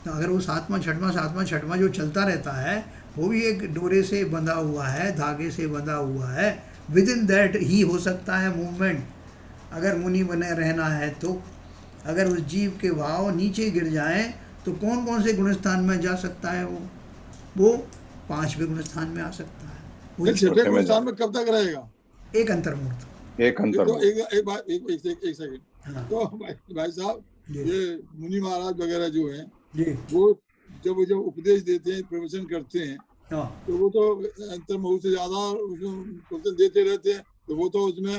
तो अगर वो 7वां 6वां जो चलता रहता है वो भी एक डोरे से बंधा हुआ है, धागे से बंधा हुआ है, विद इन दैट ही हो सकता है मूवमेंट, अगर मुनि बने रहना है तो। अगर उस जीव के भाव नीचे गिर जाएं तो कौन कौन से गुण स्थान में जा सकता है? वो 5वें गुण स्थान में आ सकता है। वो 6वें गुण स्थान में कब तक रहेगा? एक अंतर मुहूर्त, एक सेकंड। तो भाई साहब, ये मुनि महाराज वगैरह जो हैं वो जब उपदेश देते हैं, प्रवचन करते हैं, तो वो तो अंतर मुहूर्त से ज्यादा प्रवचन देते रहते हैं, तो वो तो उसमें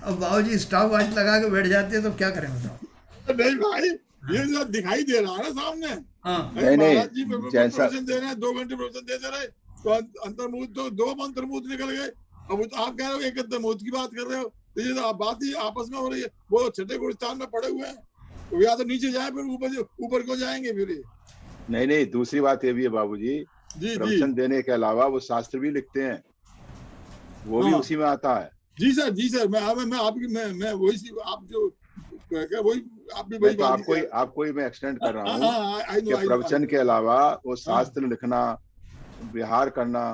अब बाबूजी स्टॉप वॉच लगा के बैठ जाते हैं तो क्या करें बताओ? नहीं भाई, ये जो दिखाई दे रहा है ना सामने, नहीं, जी प्रवचन दे रहे हैं, 2 घंटे प्रवचन देते रहे, तो अंतर मुहूर्त तो 2 अंतर मुहूर्त निकल गए। अब आप कह रहे हो एक अंतर मुहूर्त की बात कर रहे हो, तो ये बात ही आपस में हो रही है। वो छठे गुण स्थान में पड़े हुए हैं, तो या तो नीचे जाए फिर ऊपर को जाएंगे फिर ये। नहीं, दूसरी बात ये भी है बाबूजी, प्रवचन देने के अलावा वो शास्त्र भी लिखते हैं, वो भी उसी में आता है। जी सर, मैं आपकी मैं वही आप जो वही आप भी मैं वही तो बात आपको ही मैं एक्सटेंड कर रहा हूँ आई कि नो प्रवचन के अलावा वो शास्त्र लिखना, विहार करना,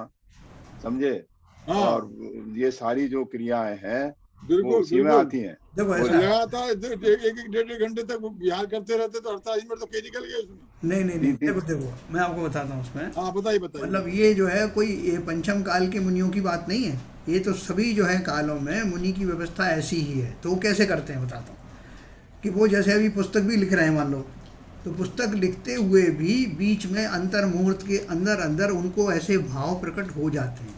समझे, हाँ और ये सारी जो क्रियाएं हैं वो बिल्कुल उसी में बिल्कुल आती हैं। देखो वो ऐसा है, लगातार एक डेढ़ घंटे तक बिहार करते रहते तो 48 मिनट तो कहीं निकल गए उसमें। नहीं नहीं नहीं, तीन- देखो मैं आपको बताता हूँ उसमें, हाँ बताइए बताइए। मतलब ये जो है कोई ये पंचम काल के मुनियों की बात नहीं है, ये तो सभी जो है कालों में मुनि की व्यवस्था ऐसी ही है। तो वो कैसे करते हैं बताता हूँ कि वो जैसे अभी पुस्तक भी लिख रहे हैं मान लो, तो पुस्तक लिखते हुए भी बीच में अंतर मुहूर्त के अंदर अंदर उनको ऐसे भाव प्रकट हो जाते हैं,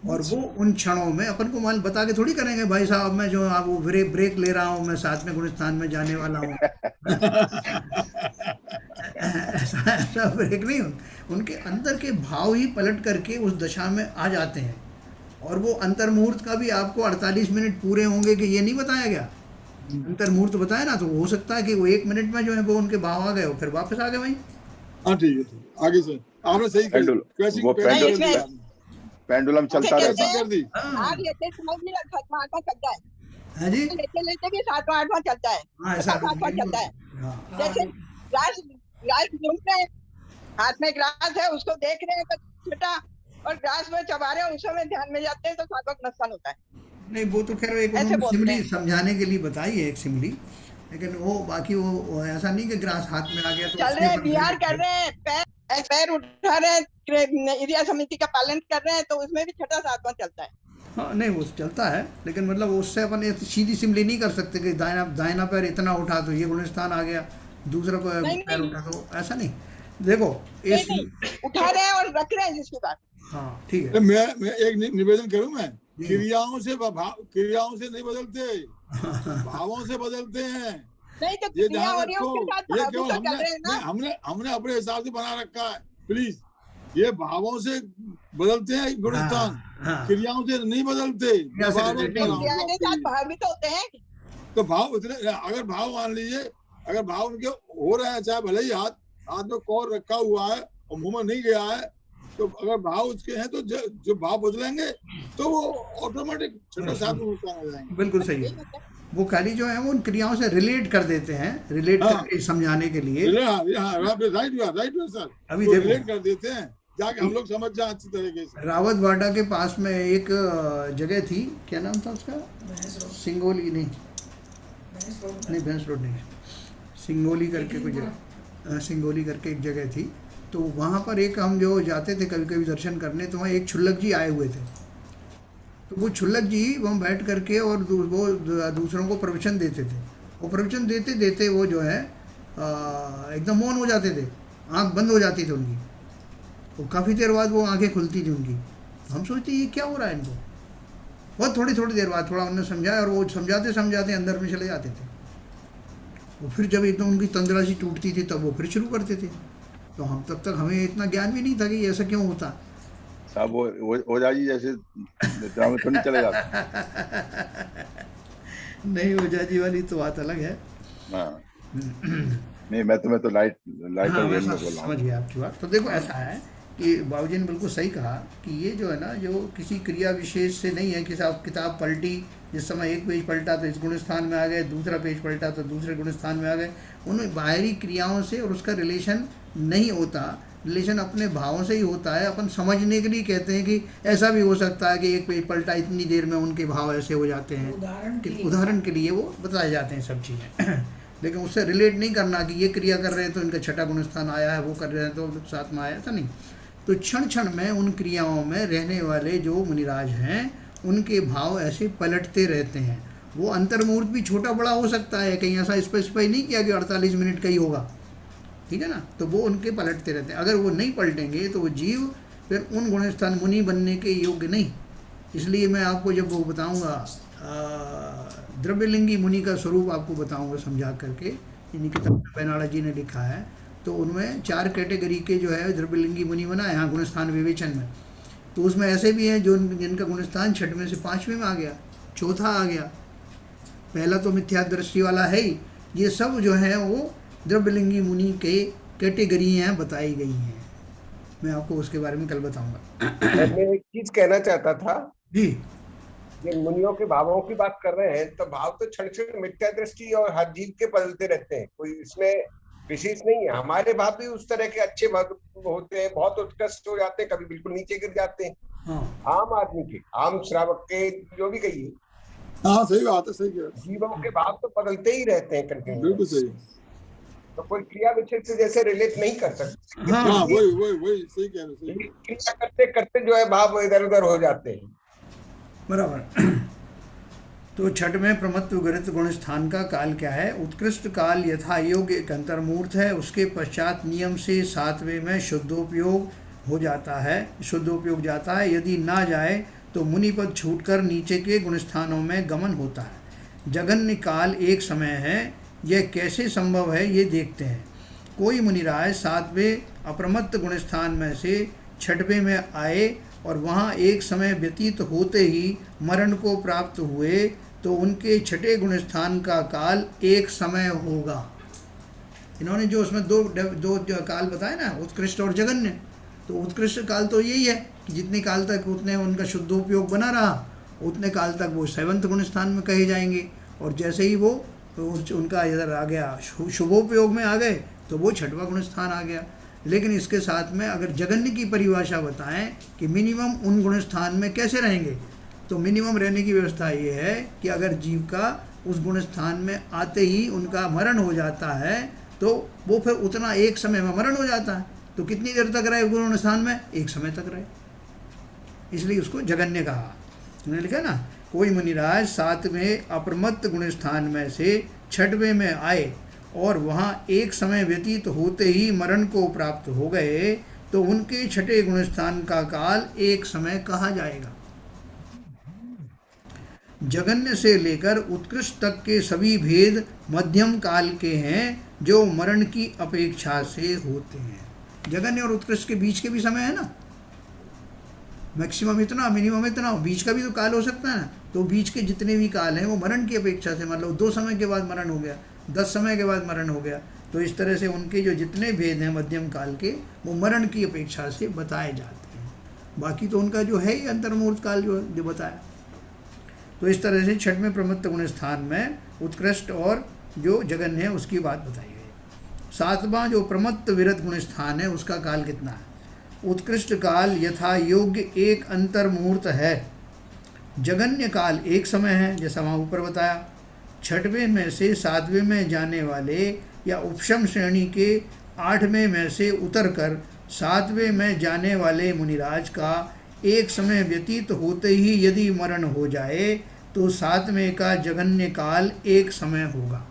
और वो उन क्षणों में अपन को मान बता के थोड़ी करेंगे भाई साहब मैं जो आप वो ब्रेक ले रहा हूँ, मैं साथ में गुणस्थान में जाने वाला हूँ। ऐसा ब्रेक नहीं, उनके अंदर के भाव ही पलट करके उस दशा में आ जाते हैं। और वो अंतर मुहूर्त का भी आपको 48 मिनट पूरे होंगे कि ये नहीं बताया गया, अंतर मुहूर्त बताया ना, तो हो सकता है कि वो 1 मिनट में जो है वो उनके भाव आ गए और फिर वापस आ गए वहीं। हाँ ठीक है आगे से आपने सही पेंडुलम पेंडुलम चलता रहता है। कर दी। आज लेते समझ नहीं लगता, 7वां चलता है। हाँ जी, लेते लेते भी 7वां 8वां चलता है, हाँ ऐसा 7वां चलता है। हाँ जैसे ग्लास ग्लास घूम रहे हैं, हाथ में ग्लास है, उसको देख रहे हैं तो छोटा, और ग्लास में चबा रहे हैं, उस समय ध्यान में जाते हैं तो 7वां नुकसान होता है। नहीं वो तो खैर एक ऐसे बोलते सिमली हैं। समझाने के लिए बताई है एक सिमली, लेकिन वो बाकी वो ऐसा नहीं कि ग्रास हाथ में आ गया तो चल रहे हैं, बिहार कर रहे हैं, पैर उठा रहे हैं, एरिया समिति का पालन कर रहे हैं, तो उसमें भी 6वां 7वां चलता है। हाँ नहीं वो चलता है, लेकिन मतलब उससे अपन एक सीधी सिमली नहीं कर सकते कि दाहिना पैर इतना उठा तो ये गुणस्थान आ गया, दूसरा पैर उठा तो ऐसा नहीं। देखो इस उठा रहे हैं और रख रहे हैं जिसकी बात। हाँ ठीक है, मैं एक निवेदन करूं, मैं क्रियाओं से नहीं बदलते, भावों से बदलते हैं। नहीं तो ये क्रिया हो रही है उसके साथ ये भाव भी केवल तो चल रहे हैं ना। हमने अपने हिसाब से बना रखा है। प्लीज ये भावों से बदलते हैं गुणस्थान, हाँ। क्रियाओं से नहीं बदलते। क्रिया से related नहीं क्रिया के साथ भाव भी तो होते हैं। तो भाव उतने, अगर भाव मान लीजिए, अगर भाव उनके हो रहे हैं, चाहे भले ही हाथ में कौर रखा हुआ है और मुंह में नहीं गया है, तो अगर भाव उसके हैं तो जो भाव बदलेंगे तो वो ऑटोमेटिक 6वां 7वां नुकसान हो जाएंगे। बिल्कुल सही है। वो खाली जो है वो उन क्रियाओं से रिलेट कर देते हैं, रिलेट हाँ। करके समझाने के लिए। राइट सर, अभी वो देखो। रिलेट कर देते हैं जाके हम लोग समझ जाए अच्छी तरीके से। रावत बाडा के पास में एक जगह थी, क्या नाम था उसका, सिंगोली नहीं, भैंस रोड नहीं, सिंगोली करके कुछ जगह, सिंगोली करके एक जगह थी। तो वहाँ पर एक हम जो जाते थे कभी कभी दर्शन करने, तो वहाँ एक छुल्लक जी आए हुए थे। तो वो छुल्लक जी वहाँ बैठ करके और वो दूसरों को प्रवचन देते थे। वो प्रवचन देते देते वो जो है एकदम मौन हो जाते थे, आँख बंद हो जाती थी उनकी। वो काफ़ी देर बाद वो आंखें खुलती थी उनकी। हम सोचते ये क्या हो रहा है इनको। बहुत थोड़ी देर बाद थोड़ा उन्होंने समझाया, और वो समझाते समझाते अंदर में चले जाते थे। वो फिर जब एकदम उनकी तंद्रा सी टूटती थी तब वो फिर शुरू करते थे। तो हम तब तक हमें इतना ज्ञान भी नहीं था कि ऐसा क्यों होता। साहब वो ओझा जी जैसे ड्रामे तो नहीं चले जाते। नहीं ओझा जी वाली तो बात अलग है। हाँ नहीं, मैं तो लाइट हाँ, वेन वैसा में बोल रहा समझ हूँ। गया आपकी बात। तो देखो ऐसा है कि बाबूजी ने बिल्कुल सही कहा कि ये जो है ना, जो किसी क्रिया विशेष से नहीं है कि साहब किताब पलटी, जिस समय एक पेज पलटा तो इस गुणस्थान में आ गए, दूसरा पेज पलटा तो दूसरे गुणस्थान में आ गए। उन बाहरी क्रियाओं से और उसका रिलेशन नहीं होता, रिलेशन अपने भावों से ही होता है। अपन समझने के लिए कहते हैं कि ऐसा भी हो सकता है कि एक पेज पलटा, इतनी देर में उनके भाव ऐसे हो जाते हैं। उदाहरण के लिए वो बताए जाते हैं सब चीज़ें। लेकिन उससे रिलेट नहीं करना कि ये क्रिया कर रहे हैं तो इनका 6वां गुणस्थान आया है, वो कर रहे हैं तो 7वां आया, ऐसा नहीं। तो क्षण क्षण में उन क्रियाओं में रहने वाले जो मुनिराज हैं उनके भाव ऐसे पलटते रहते हैं। वो अंतर्मुहूर्त भी छोटा बड़ा हो सकता है, कहीं ऐसा स्पेसिफाई नहीं किया कि 48 मिनट का ही होगा, ठीक है ना। तो वो उनके पलटते रहते हैं। अगर वो नहीं पलटेंगे तो वो जीव फिर उन गुणस्थान मुनि बनने के योग्य नहीं। इसलिए मैं आपको जब वो बताऊँगा द्रव्यलिंगी मुनि का स्वरूप आपको बताऊंगा समझा करके, इन्हीं किताब में बेनाड़ा जी ने लिखा है। तो उनमें 4 कैटेगरी के जो है द्रव्यलिंगी मुनि बनाए यहाँ गुणस्थान विवेचन में। तो उसमें ऐसे भी हैं जो जिनका गुणस्थान 6वें से 5वें में आ गया, 4था आ गया। पहला तो मिथ्या दृष्टि वाला है ही। ये सब जो है वो द्रव्यलिंगी मुनि के कैटेगरी हैं, बताई गई हैं। मैं आपको उसके बारे में कल बताऊंगा। मैं एक चीज कहना चाहता था जी। ये मुनियों के भावों की बात कर रहे हैं, तो भाव तो क्षण क्षण मिथ्या दृष्टि और हर जीव के बदलते रहते हैं, कोई इसमें विशेष नहीं है। हमारे भाव भी उस तरह के अच्छे भाव होते हैं, बहुत उत्कृष्ट हो जाते हैं, कभी बिल्कुल नीचे गिर जाते हैं। आम आदमी के, आम श्रावक के, जो भी कहिए। हाँ सही बात है, सही कह रहे हैं। जीवों के भाव तो बदलते ही रहते हैं कंटिन्यू। बिल्कुल सही, तो कोई क्रिया विच्छेद से जैसे रिलेट नहीं कर सकते। हाँ वही सही कह रहे हैं। क्रिया करते करते जो है भाव इधर उधर हो जाते हैं। बराबर। तो छठ में प्रमत्व गृहित गुण स्थान का काल क्या है? उत्कृष्ट काल यथा योग्य एक अंतर्मूर्त है, उसके पश्चात नियम से 7वें में शुद्धोपयोग हो जाता है, शुद्धोपयोग जाता है। यदि ना जाए तो मुनिपद छूटकर नीचे के गुणस्थानों में गमन होता है। जगन्य काल एक समय है, यह कैसे संभव है ये देखते हैं। कोई मुनिराज 7वें अप्रमत्त गुणस्थान में से 6वें में आए और वहाँ एक समय व्यतीत होते ही मरण को प्राप्त हुए तो उनके 6ठे गुणस्थान का काल एक समय होगा। इन्होंने जो उसमें दो जो काल बताए ना, उत्कृष्ट और जगन्य, तो उत्कृष्ट काल तो यही है कि जितने काल तक उतने उनका शुद्धोपयोग बना रहा उतने काल तक वो 7वें गुणस्थान में कहे जाएंगे, और जैसे ही वो उनका इधर आ गया शुभोपयोग में आ गए तो वो 6वां गुणस्थान आ गया। लेकिन इसके साथ में अगर जगन्य की परिभाषा बताएं कि मिनिमम उन गुणस्थान में कैसे रहेंगे, तो मिनिमम रहने की व्यवस्था ये है कि अगर जीव का उस गुणस्थान में आते ही उनका मरण हो जाता है तो वो फिर उतना एक समय में मरण हो जाता है, तो कितनी देर तक रहे गुणस्थान में? एक समय तक रहे, इसलिए उसको जगन्य कहा। उन्होंने लिखा ना, कोई मुनिराज 7वें अप्रमत्त गुणस्थान में से 6वें में आए और वहाँ एक समय व्यतीत होते ही मरण को प्राप्त हो गए तो उनके 6ठे गुणस्थान का काल एक समय कहा जाएगा। जगन्य से लेकर उत्कृष्ट तक के सभी भेद मध्यम काल के हैं जो मरण की अपेक्षा से होते हैं। जगन्य और उत्कृष्ट के बीच के भी समय है ना, मैक्सिमम इतना, मिनिमम इतना, बीच का भी तो काल हो सकता है ना। तो बीच के जितने भी काल हैं वो मरण की अपेक्षा से, मतलब 2 समय के बाद मरण हो गया, 10 समय के बाद मरण हो गया, तो इस तरह से उनके जो जितने भेद हैं मध्यम काल के वो मरण की अपेक्षा से बताए जाते हैं। बाकी तो उनका जो है अंतर्मूर्त काल जो बताया। तो इस तरह से 6वें प्रमत्त गुण स्थान में उत्कृष्ट और जो जगन्य है उसकी बात बताई गई। 7वां जो प्रमत्त विरत गुण स्थान है उसका काल कितना है? उत्कृष्ट काल यथा योग्य एक अंतर्मुहूर्त है, जगन्य काल एक समय है जैसा वहाँ ऊपर बताया। 6वें में से 7वें में जाने वाले या उपशम श्रेणी के 8वें में से उतरकर 7वें में जाने वाले मुनिराज का एक समय व्यतीत होते ही यदि मरण हो जाए तो 7वें का जगन्य काल एक समय होगा।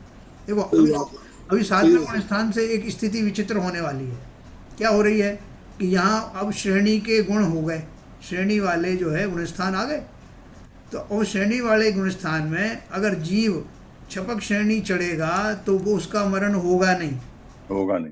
देखो अभी 7वें गुण स्थान से एक स्थिति विचित्र होने वाली है। क्या हो रही है कि यहाँ अब श्रेणी के गुण हो गए, श्रेणी वाले जो है गुणस्थान आ गए, तो उस श्रेणी वाले गुणस्थान में अगर जीव छपक श्रेणी चढ़ेगा तो वो उसका मरण होगा नहीं।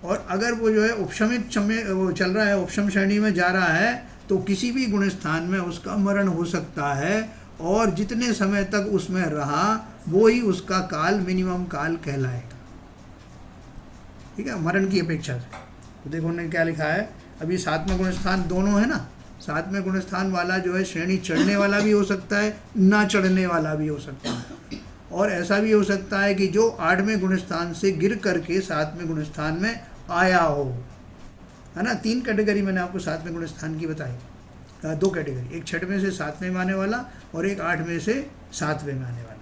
और अगर वो जो है उपशमित वो चल रहा है, उपशम श्रेणी में जा रहा है, तो किसी भी गुणस्थान में उसका मरण हो सकता है, और जितने समय तक उसमें रहा वो ही उसका काल मिनिमम काल कहलाएगा। ठीक है, मरण की अपेक्षा से। तो देखो उन्होंने क्या लिखा है, अभी 7वां गुणस्थान दोनों है ना, 7वें गुणस्थान वाला जो है श्रेणी चढ़ने वाला भी हो सकता है, ना चढ़ने वाला भी हो सकता है, और ऐसा भी हो सकता है कि जो 8वें गुणस्थान से गिर करके 7वें गुणस्थान में आया हो, है ना। 3 कैटेगरी मैंने आपको 7वें गुणस्थान की बताई, 2 कैटेगरी, एक 6वें से 7वें में आने वाला और एक 8वें से 7वें में आने वाला।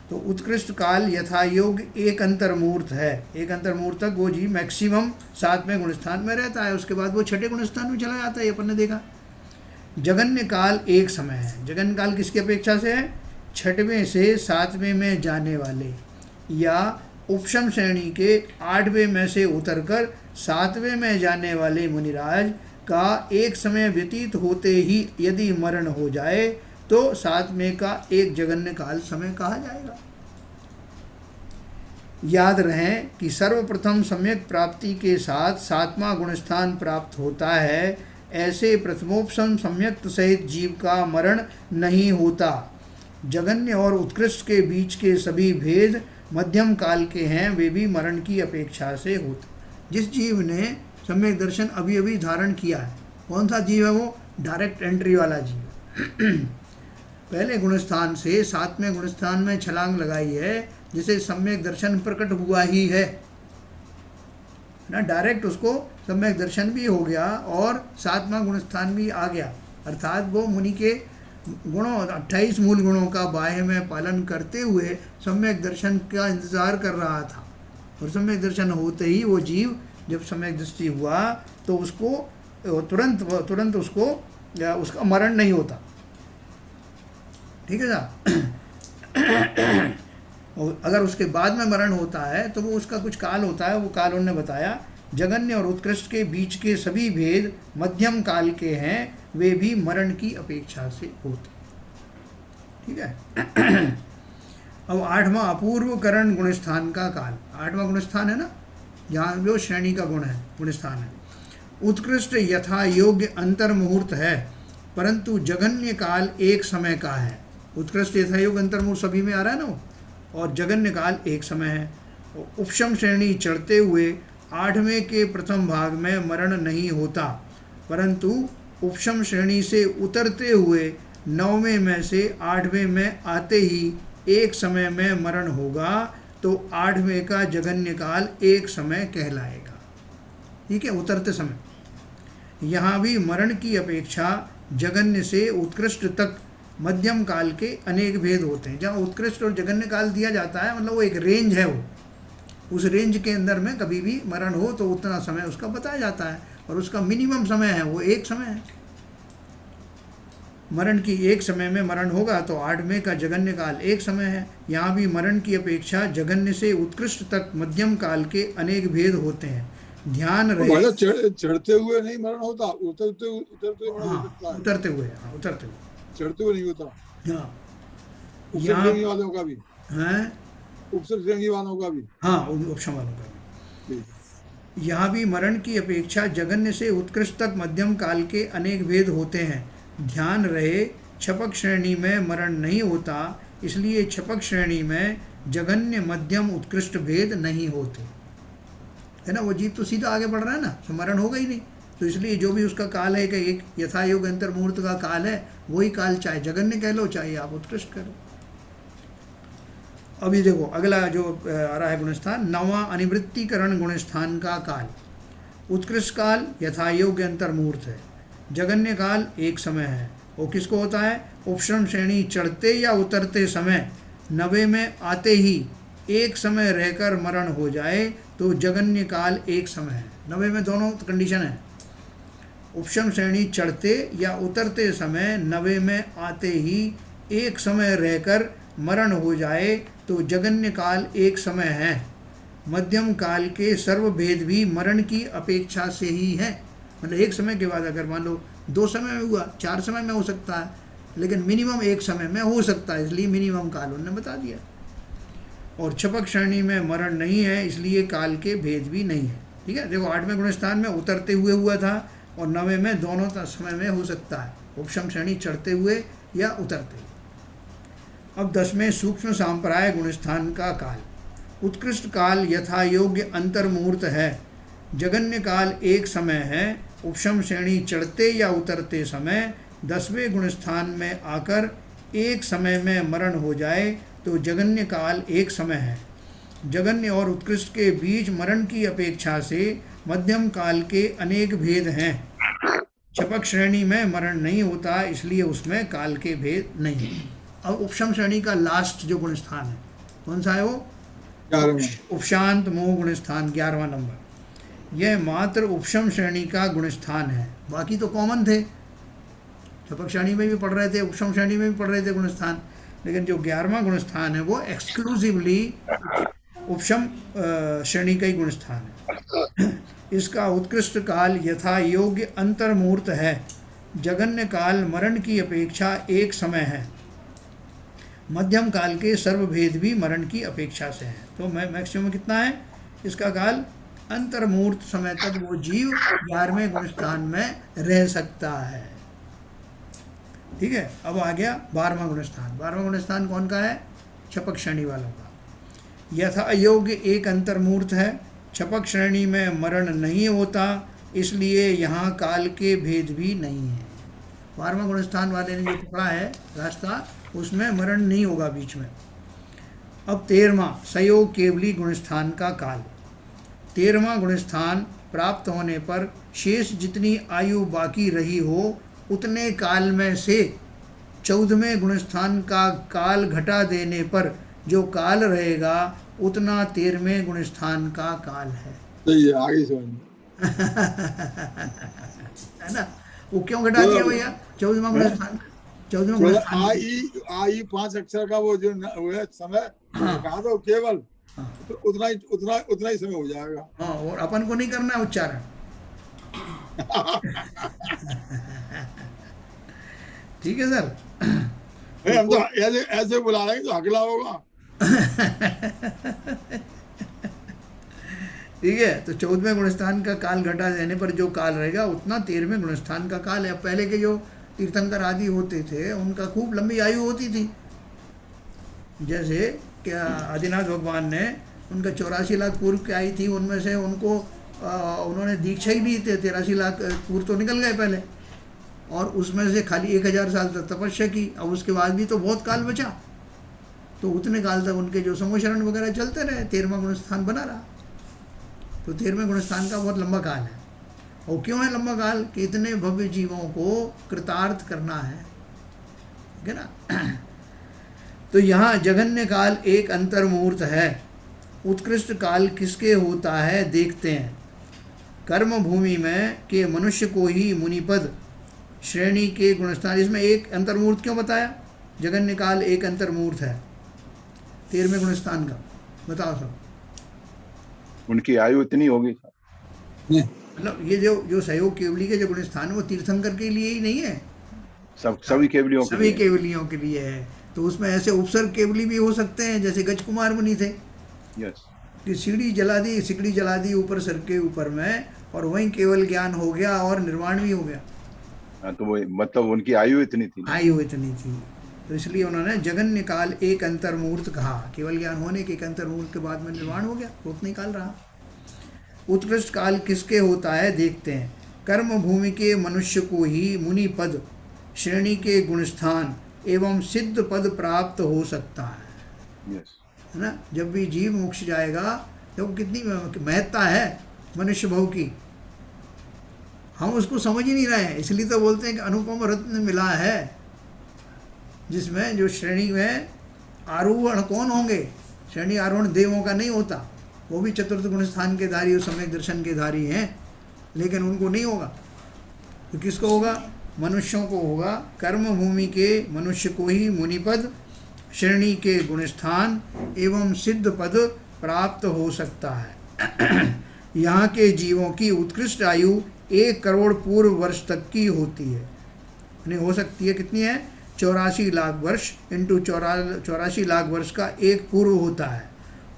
तो उत्कृष्ट काल यथा योग एक अंतर्मूर्त है, एक अंतर्मूर्त तक वो जी मैक्सिमम 7वें गुणस्थान में रहता है, उसके बाद वो 6ठे गुणस्थान में चला जाता है, ये अपन ने देखा। जगन्य काल एक समय है, जगन्य काल किसकी अपेक्षा से है? 6वें से 7वें में जाने वाले या उपशम श्रेणी के 8वें में से उतरकर 7वें में जाने वाले मुनिराज का एक समय व्यतीत होते ही यदि मरण हो जाए तो 7वें का एक जगन्य काल समय कहा जाएगा। याद रहे कि सर्वप्रथम सम्यक प्राप्ति के साथ 7वां गुणस्थान प्राप्त होता है, ऐसे प्रथमोपशम सम्यक्त सहित जीव का मरण नहीं होता। जगन्य और उत्कृष्ट के बीच के सभी भेद मध्यम काल के हैं, वे भी मरण की अपेक्षा से होते। जिस जीव ने सम्यक दर्शन अभी अभी धारण किया है, कौन सा जीव है वो? डायरेक्ट एंट्री वाला जीव। पहले गुणस्थान से 7वें गुणस्थान में छलांग लगाई है, जिसे सम्यक दर्शन प्रकट हुआ ही है ना, डायरेक्ट उसको सम्यक दर्शन भी हो गया और 7वां गुणस्थान भी आ गया। अर्थात वो मुनि के गुणों 28 मूल गुणों का बाह्य में पालन करते हुए सम्यक दर्शन का इंतजार कर रहा था, और सम्यक दर्शन होते ही वो जीव जब सम्यक दृष्टि हुआ तो उसको तुरंत उसको उसका मरण नहीं होता। ठीक है ना। और अगर उसके बाद में मरण होता है तो वो उसका कुछ काल होता है, वो काल उन्होंने बताया। जगन्य और उत्कृष्ट के बीच के सभी भेद मध्यम काल के हैं, वे भी मरण की अपेक्षा से होते। ठीक है। अब 8वां अपूर्व करण गुणस्थान का काल। 8वां गुणस्थान है ना, जहाँ जो श्रेणी का गुण है गुणस्थान है। उत्कृष्ट यथा योग्य अंतर मुहूर्त है, परंतु जगन्य काल एक समय का है। उत्कृष्ट यथा योग्य अंतर मुहूर्त सभी में आ रहा है ना, और जगन्य काल एक समय है। उपशम श्रेणी चढ़ते हुए 8वें के प्रथम भाग में मरण नहीं होता, परंतु उपशम श्रेणी से उतरते हुए 9वें में से 8वें में आते ही एक समय में मरण होगा, तो 8वें का जगन्य काल एक समय कहलाएगा। ठीक है, उतरते समय। यहाँ भी मरण की अपेक्षा जगन्य से उत्कृष्ट तक मध्यम काल के अनेक भेद होते हैं। जहाँ उत्कृष्ट और जगन्य काल दिया जाता है, मतलब वो एक रेंज है, वो उस रेंज के अंदर में कभी भी मरण हो तो उतना समय उसका बताया जाता है, और उसका मिनिमम समय है वो एक समय है। मरण की एक समय में मरण होगा तो 8वें का जगन्य काल एक समय है। यहाँ भी मरण की अपेक्षा जगन्य से उत्कृष्ट तक मध्यम काल के अनेक भेद होते हैं। ध्यान रहे, चढ़ते हुए नहीं मरण होता, उतरते हुए मरण हो सकता है। उतरते हुए, उतरते हुए, चढ़ते हुए नहीं होता। हाँ, श्रेणी वालों का भी है, उपसम श्रेणी वालों का भी, हाँ, उपशम वालों का भी। यहाँ भी मरण की अपेक्षा जगन्य से उत्कृष्ट तक मध्यम काल के अनेक भेद होते हैं। ध्यान रहे, छपक श्रेणी में मरण नहीं होता, इसलिए छपक श्रेणी में जगन्य मध्यम उत्कृष्ट भेद नहीं होते। है ना, वो जीव तो सीधा आगे बढ़ रहा है ना, तो मरण होगा ही नहीं। तो इसलिए जो भी उसका काल है कि एक यथा योग अंतर मुहूर्त का काल है, वही काल चाहे जगन्य कह लो चाहे आप उत्कृष्ट करो। अभी देखो अगला जो आ रहा है गुणस्थान, 9वां अनिवृत्तिकरण गुणस्थान का काल। उत्कृष्ट काल यथा योग्य अंतर मुहूर्त है, जगन्य काल एक समय है। वो किसको होता है? उपशम श्रेणी चढ़ते या उतरते समय 90 में आते ही एक समय रहकर मरण हो जाए तो जगन्य काल एक समय है। 90 में दोनों कंडीशन है। उपशम श्रेणी चढ़ते या उतरते समय 90 में आते ही एक समय रहकर मरण हो जाए तो जगन्य काल एक समय है। मध्यम काल के सर्व भेद भी मरण की अपेक्षा से ही है। मतलब एक समय के बाद अगर मान लो 2 समय में हुआ, 4 समय में हो सकता है, लेकिन मिनिमम एक समय में हो सकता है, इसलिए मिनिमम काल उन्होंने बता दिया। और छपक श्रेणी में मरण नहीं है, इसलिए काल के भेद भी नहीं है। ठीक है, देखो 8वें गुणस्थान में उतरते हुए हुआ था और 9वें में दोनों समय में हो सकता है, उपशम श्रेणी चढ़ते हुए या उतरते हुए। अब 10वें सूक्ष्म सांप्राय गुणस्थान का काल। उत्कृष्ट काल यथा योग्य अंतर मुहूर्त है, जगन्य काल एक समय है। उपशम श्रेणी चढ़ते या उतरते समय 10वें गुणस्थान में आकर एक समय में मरण हो जाए तो जगन्य काल एक समय है। जगन्य और उत्कृष्ट के बीच मरण की अपेक्षा से मध्यम काल के अनेक भेद हैं। छपक श्रेणी में मरण नहीं होता, इसलिए उसमें काल के भेद नहीं। अब उपशम श्रेणी का लास्ट जो गुणस्थान है, कौन सा है वो? उपशांत मोह गुणस्थान, 11वां नंबर। यह मात्र उपशम श्रेणी का गुणस्थान है, बाकी तो कॉमन थे। छपक श्रेणी में भी पढ़ रहे थे, उपशम श्रेणी में भी पढ़ रहे थे गुणस्थान, लेकिन जो 11वां गुणस्थान है वो एक्सक्लूसिवली उपशम श्रेणी का ही गुणस्थान है। इसका उत्कृष्ट काल यथा योग्य अंतर मुहूर्त है। जगन्य काल मरण की अपेक्षा एक समय है। मध्यम काल के सर्वभेद भी मरण की अपेक्षा से हैं। तो मैक्सिमम कितना है इसका काल? अंतर मुहूर्त समय तक वो जीव 11वें गुणस्थान में रह सकता है। ठीक है, अब आ गया 12वां गुणस्थान। 12वां गुणस्थान कौन का है? छपक श्रेणी वालों का। यथा योग्य एक अंतर मुहूर्त है, छपक श्रेणी में मरण नहीं होता, इसलिए यहाँ काल के भेद भी नहीं है। 12वां गुणस्थान वाले ने जो पकड़ा है रास्ता, उसमें मरण नहीं होगा बीच में। अब 13वां सहयोग केवली गुणस्थान का काल। 13वां गुणस्थान प्राप्त होने पर शेष जितनी आयु बाकी रही हो उतने काल में से 14वें गुणस्थान का काल घटा देने पर जो काल रहेगा उतना 13वें गुणस्थान का काल है। सही है, आगे समझ है ना? वो क्यों घटा दिया भैया 14वां गुणस्थान? 14वां गुणस्थान आई 5 अक्षर का वो जो वो है समय, कहा तो केवल तो उतना ही समय हो जाएगा। हाँ, और अपन को नहीं करना है उच्चारण। ठीक है सर। हम तो ऐसे बुला रहे हैं तो अगला होगा। ठीक है, तो 14वें गुणस्थान का काल घटा देने पर जो काल रहेगा उतना 13वें गुणस्थान का काल है। अब पहले के जो तीर्थंकर आदि होते थे उनका खूब लंबी आयु होती थी। जैसे क्या आदिनाथ भगवान ने उनका 84 लाख पूर्व की आई थी, उनमें से उनको उन्होंने दीक्षा ही नहीं थे, 83 लाख पूर्व तो निकल गए पहले, और उसमें से खाली 1000 साल तक तपस्या की। अब उसके बाद भी तो बहुत काल बचा, तो उतने काल तक उनके जो समोशरण वगैरह चलते रहे, 13वां गुणस्थान बना रहा। तो 13वें गुणस्थान का बहुत लंबा काल है। और क्यों है लंबा काल? कि इतने भव्य जीवों को कृतार्थ करना है, ठीक है ना? तो यहाँ जघन्य काल एक अंतर मुहूर्त है। उत्कृष्ट काल किसके होता है देखते हैं। कर्म भूमि में के मनुष्य को ही मुनिपद श्रेणी के गुणस्थान। इसमें एक अंतर मुहूर्त क्यों बताया? जघन्य काल एक अंतर मुहूर्त है 13वें गुणस्थान का। बताओ सब। उनकी आयु इतनी होगी मतलब ये जो सहयोग केवली के जो गुणस्थान है वो तीर्थंकर के लिए ही नहीं है, सभी केवलियों के लिए है। तो उसमें ऐसे उपसर्ग केवली भी हो सकते हैं, जैसे गजकुमार मुनि थे। यस, कि सिकड़ी जला दी ऊपर सर के ऊपर में, और वहीं केवल ज्ञान हो गया और निर्वाण भी हो गया। हाँ, तो वो मतलब उनकी आयु इतनी थी। तो इसलिए उन्होंने जघन्य काल एक अंतर मुहूर्त कहा। केवल ज्ञान होने के एक अंतर मुहूर्त के बाद में निर्वाण हो गया, तो उतना ही काल रहा। उत्कृष्ट काल किसके होता है देखते हैं। कर्म भूमि के मनुष्य को ही मुनि पद श्रेणी के गुणस्थान एवं सिद्ध पद प्राप्त हो सकता है। है ना? जब भी जीव मोक्ष जाएगा, तो कितनी महत्ता है मनुष्य भाव की, हम उसको समझ ही नहीं रहे हैं। इसलिए तो बोलते हैं कि अनुपम रत्न मिला है, जिसमें जो श्रेणी में आरोहण कौन होंगे? श्रेणी आरोहण देवों का नहीं होता, वो भी चतुर्थ गुणस्थान के धारी और सम्यक दर्शन के धारी हैं, लेकिन उनको नहीं होगा। तो किसको होगा? मनुष्यों को होगा। कर्म भूमि के मनुष्य को ही मुनिपद श्रेणी के गुणस्थान एवं सिद्ध पद प्राप्त हो सकता है। यहाँ के जीवों की उत्कृष्ट आयु 1 करोड़ पूर्व वर्ष तक की होती है। यानी हो सकती है कितनी है? 84 लाख वर्ष इंटू 84 लाख वर्ष का एक पूर्व होता है,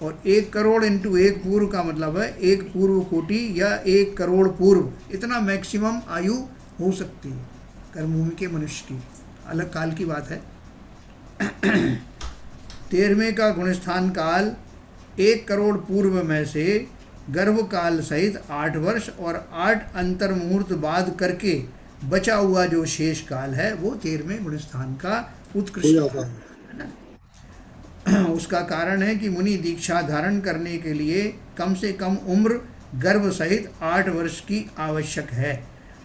और 1 करोड़ इंटू 1 पूर्व का मतलब है 1 पूर्व कोटि या 1 करोड़ पूर्व। इतना मैक्सिमम आयु हो सकती है कर्मभूमि के मनुष्य की। अलग काल की बात है। 13वें का गुणस्थान काल 1 करोड़ पूर्व में से गर्भ काल सहित 8 वर्ष और 8 अंतर मुहूर्त बाद करके बचा हुआ जो शेष काल है वो 13वें गुणस्थान का उत्कृष्ट काल है। उसका कारण है कि मुनि दीक्षा धारण करने के लिए कम से कम उम्र गर्भ सहित 8 वर्ष की आवश्यक है।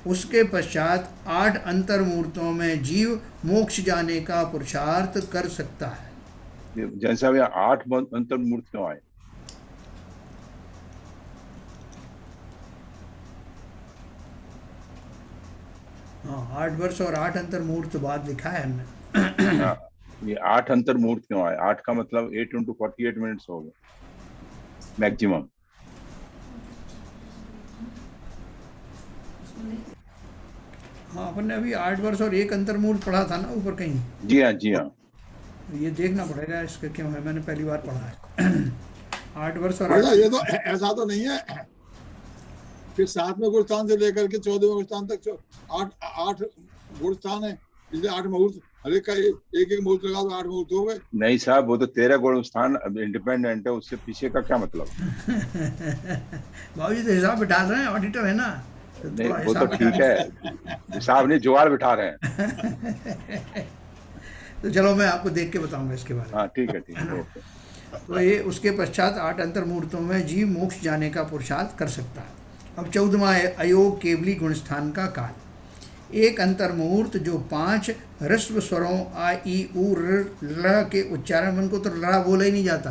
उसके पश्चात 8 अंतर मुहूर्तों में जीव मोक्ष जाने का पुरुषार्थ कर सकता है। जैसा 8 अंतर मुहूर्त क्यों आए? हाँ, 8 वर्ष और 8 अंतर मुहूर्त बाद लिखा है हमने। ये 8 अंतर मुहूर्त क्यों आए? 8 का मतलब 8 × 48 मिनट्स हो गए मैक्सिमम। हाँ, अपन ने अभी 8 वर्ष और 1 अंतर मुहूर्त पढ़ा था ना ऊपर कहीं। जी हाँ, जी हाँ। ये देखना पड़ेगा इसका क्यों है, मैंने पहली बार पढ़ा है। 8 वर्ष और ये तो ऐसा तो नहीं है। फिर 7वें गुणस्थान से लेकर के 14वें गुणस्थान तक 8 गुणस्थान है, इसलिए 8 मुहूर्त। हर एक का एक मुहूर्त लगा तो 8 मुहूर्त हो गए। नहीं साहब, वो तो 13 गुणस्थान इंडिपेंडेंट है, उससे पीछे का क्या मतलब? बाबूजी तो हिसाब डाल रहे हैं, ऑडिटर है ना। नहीं थोड़ा वो तो हिसाब ठीक है, साहब ने जुगाड़ बिठा रहे हैं। तो चलो मैं आपको देख के बताऊंगा इसके बारे में। हाँ ठीक है ओके। तो ये उसके पश्चात 8 अंतर्मुहूर्तों में जीव मोक्ष जाने का पुरुषार्थ कर सकता है। अब 14वां अयोग केवली गुणस्थान का काल। एक अंतर्मुहूर्त जो 5 ह्रस्व स्वरों आ ई उ र के उच्चारण, मन को तो लड़ा बोला ही नहीं जाता,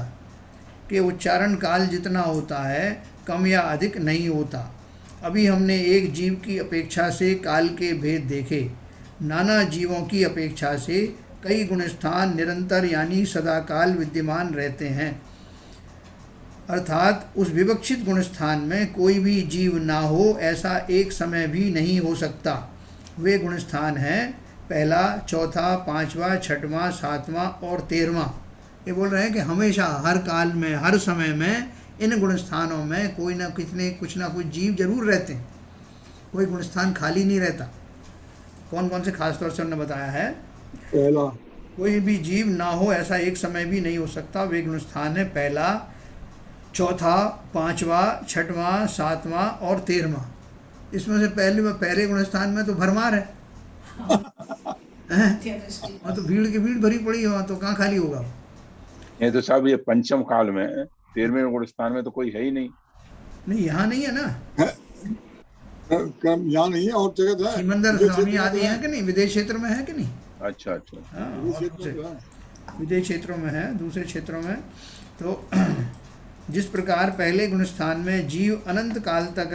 के उच्चारण काल जितना होता है कम या अधिक नहीं होता। अभी हमने एक जीव की अपेक्षा से काल के भेद देखे। नाना जीवों की अपेक्षा से कई गुणस्थान निरंतर यानी सदाकाल विद्यमान रहते हैं, अर्थात उस विवक्षित गुणस्थान में कोई भी जीव ना हो ऐसा एक समय भी नहीं हो सकता। वे गुणस्थान हैं पहला, चौथा, पांचवा, छठवां, सातवां और 13वां। ये बोल रहे हैं कि हमेशा हर काल में हर समय में इन गुणस्थानों में कोई ना कुछ ना कुछ जीव जरूर रहते हैं, कोई गुणस्थान खाली नहीं रहता। कौन कौन से खास तौर से उन्होंने बताया है? पहला, कोई भी जीव ना हो ऐसा एक समय भी नहीं हो सकता। वे गुणस्थान है पहला, चौथा, पांचवा, छठवां, सातवां और 13वां। इसमें से पहले गुणस्थान में तो भरमार है, वहाँ तो भीड़ की भीड़ भरी पड़ी है, वहाँ तो कहाँ खाली होगा। ये तो साहब ये पंचम काल में 13वें गुणस्थान में तो कोई है ही नहीं। नहीं यहाँ नहीं है ना, यहाँ नहीं है और जगह है। सिमंदर स्वामी आदि है कि नहीं, विदेश क्षेत्र में है कि नहीं? अच्छा हाँ, विदेश क्षेत्रों में है, दूसरे क्षेत्रों में। तो जिस प्रकार पहले गुणस्थान में जीव अनंत काल तक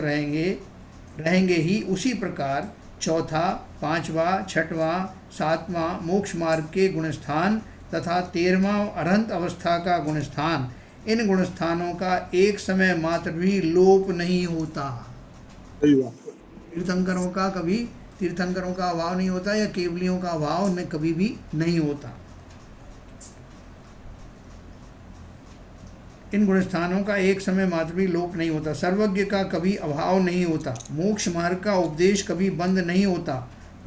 रहेंगे ही, उसी प्रकार चौथा, पांचवा, छठवां, सातवां मोक्ष मार्ग के गुणस्थान तथा 13वां अरहंत अवस्था का गुणस्थान, इन गुणस्थानों का एक समय मात्र भी लोप नहीं होता। तीर्थंकरों का कभी तीर्थंकरों का अभाव नहीं होता या केवलियों का अभाव उनमें कभी भी नहीं होता। इन गुणस्थानों का एक समय मात्र भी लोप नहीं होता। सर्वज्ञ का कभी अभाव नहीं होता। मोक्ष मार्ग का उपदेश कभी बंद नहीं होता।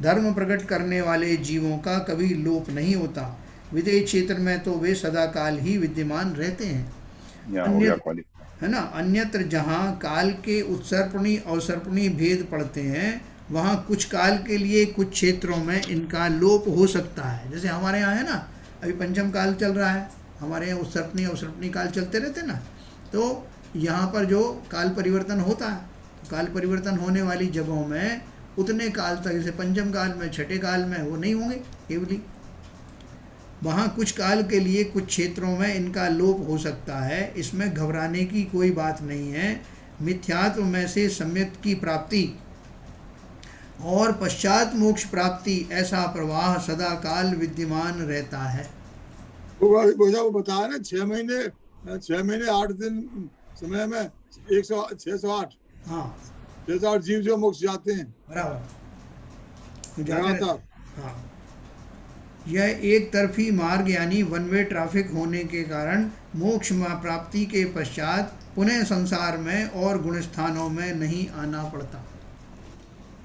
धर्म प्रकट करने वाले जीवों का कभी लोप नहीं होता। विदेश क्षेत्र में तो वे सदाकाल ही विद्यमान रहते हैं। है ना, अन्यत्र जहाँ काल के उत्सर्पणी अवसर्पणी भेद पड़ते हैं, वहाँ कुछ काल के लिए कुछ क्षेत्रों में इनका लोप हो सकता है। जैसे हमारे यहाँ है ना, अभी पंचम काल चल रहा है, हमारे यहाँ उत्सर्पणी अवसर्पणी काल चलते रहते ना, तो यहाँ पर जो काल परिवर्तन होता है, काल परिवर्तन होने वाली जगहों में उतने काल तक, जैसे पंचम काल में, छठे काल में वो नहीं होंगे केवली। वहाँ कुछ काल के लिए कुछ क्षेत्रों में इनका लोप हो सकता है। इसमें घबराने की कोई बात नहीं है। मिथ्यात्व में से सम्यक की प्राप्ति और पश्चात मोक्ष प्राप्ति, ऐसा प्रवाह सदा काल विद्यमान रहता है। वो बताया ना 6 महीने 8 दिन समय में 608 हाँ 608 जीव जो मोक्ष जाते हैं बराबर। हाँ, यह एक तरफी मार्ग यानी वन वे ट्रैफिक होने के कारण मोक्ष प्राप्ति के पश्चात पुनः संसार में और गुणस्थानों में नहीं आना पड़ता।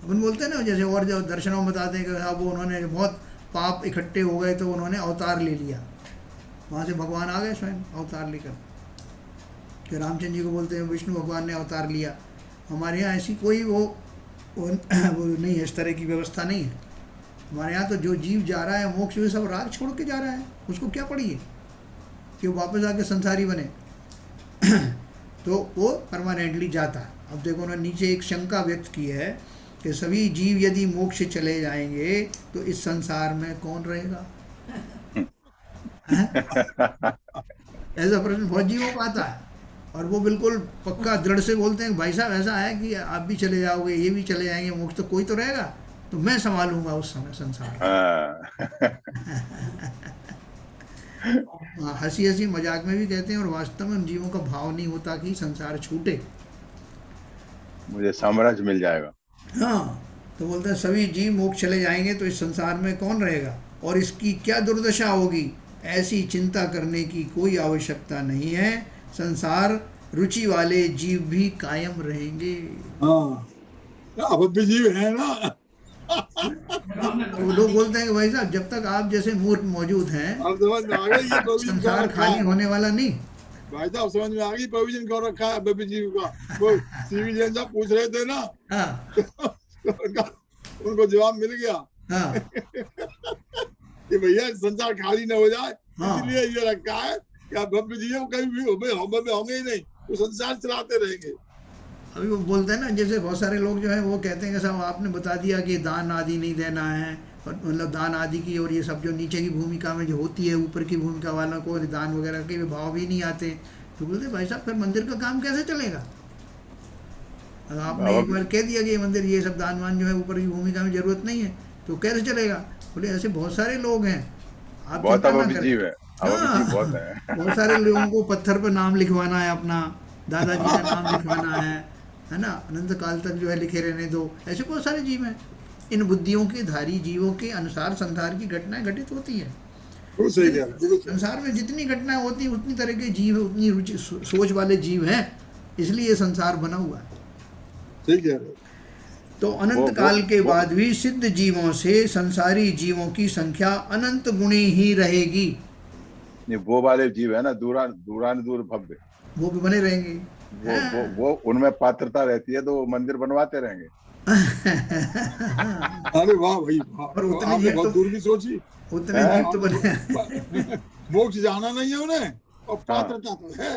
अपन बोलते हैं ना, जैसे और जो दर्शनों में बताते हैं कि अब उन्होंने बहुत पाप इकट्ठे हो गए तो उन्होंने अवतार ले लिया, वहाँ से भगवान आ गए स्वयं अवतार लेकर। कि रामचंद्र जी को बोलते हैं विष्णु भगवान ने अवतार लिया। हमारे यहाँ ऐसी कोई वो नहीं है, इस तरह की व्यवस्था नहीं है। हमारे यहाँ तो जो जीव जा रहा है मोक्ष में, सब राग छोड़ के जा रहा है, उसको क्या पड़ी है कि वो वापस आके संसारी बने तो वो परमानेंटली जाता है। अब देखो उन्होंने नीचे एक शंका व्यक्त की है कि सभी जीव यदि मोक्ष चले जाएंगे तो इस संसार में कौन रहेगा। ऐसा प्रश्न बहुत जीवों को आता है और वो बिल्कुल पक्का दृढ़ से बोलते हैं भाई साहब ऐसा है कि आप भी चले जाओगे, ये भी चले जाएंगे, मोक्ष तो कोई तो रहेगा, तो मैं संभालूंगा उस समय संसार। हंसी हंसी मजाक में भी कहते हैं और वास्तव में उन जीवों का भाव नहीं होता कि संसार छूटे, मुझे साम्राज्य मिल जाएगा। हाँ, तो बोलते हैं सभी जीव मोक्ष चले जाएंगे तो इस संसार में कौन रहेगा और इसकी क्या दुर्दशा होगी। ऐसी चिंता करने की कोई आवश्यकता नहीं है। संसार रुचि वाले जीव भी कायम रहेंगे। हाँ, अब भी जीव है ना। तो लोग बोलते हैं कि भाई साहब जब तक आप जैसे मूर्ख मौजूद हैं संसार खाली होने वाला नहीं। भाई साहब समझ में आ गई प्रोविजन कौन रखा है अभव्य जीव का। वो सीवी जैन साहब पूछ रहे थे ना, तो उनको जवाब मिल गया कि भैया संसार खाली न हो जाए, इसलिए ये रखा है कि अभव्य जीव कभी भी होंगे ही नहीं, वो संसार चलाते रहेंगे। अभी वो बोलते हैं ना, जैसे बहुत सारे लोग जो है वो कहते हैं कि साहब आपने बता दिया कि दान आदि नहीं देना है, और मतलब दान आदि की और ये सब जो नीचे की भूमिका में जो होती है, ऊपर की भूमिका वालों को दान वगैरह के भाव भी नहीं आते। तो बोलते भाई साहब फिर मंदिर का काम कैसे चलेगा? अगर आपने एक बार कह दिया कि ये मंदिर ये सब दान वान जो है ऊपर की भूमिका में जरूरत नहीं है तो कैसे चलेगा? बोले ऐसे बहुत सारे लोग हैं, आप बहुत चिंता ना करें। बहुत बहुत सारे लोगों को पत्थर पर नाम लिखवाना है, अपना दादाजी का नाम लिखवाना है ना, अनंत काल तक जो है लिखे रहने दो। ऐसे बहुत सारे जीव हैं। इन बुद्धियों के धारी जीवों के अनुसार संसार की घटनाएं घटित होती है। संसार में जितनी घटनाएं होती हैं उतनी तरह के जीव, उतनी रुचि सोच वाले जीव हैं, इसलिए संसार बना हुआ है। ठीक है। तो अनंत काल के बाद भी सिद्ध जीवों से संसारी जीवों की संख्या अनंत गुणी ही रहेगी। वो वाले जीव है ना दूर भव्य, वो भी बने रहेंगे। वो उनमें पात्रता रहती है तो वो मंदिर बनवाते रहेंगे। अरे वाह भाई, और उतनी जीव बहुत दूर की सोची, उतने जीव तो बने। मोक्ष जाना नहीं है उन्हें, और पात्रता तो है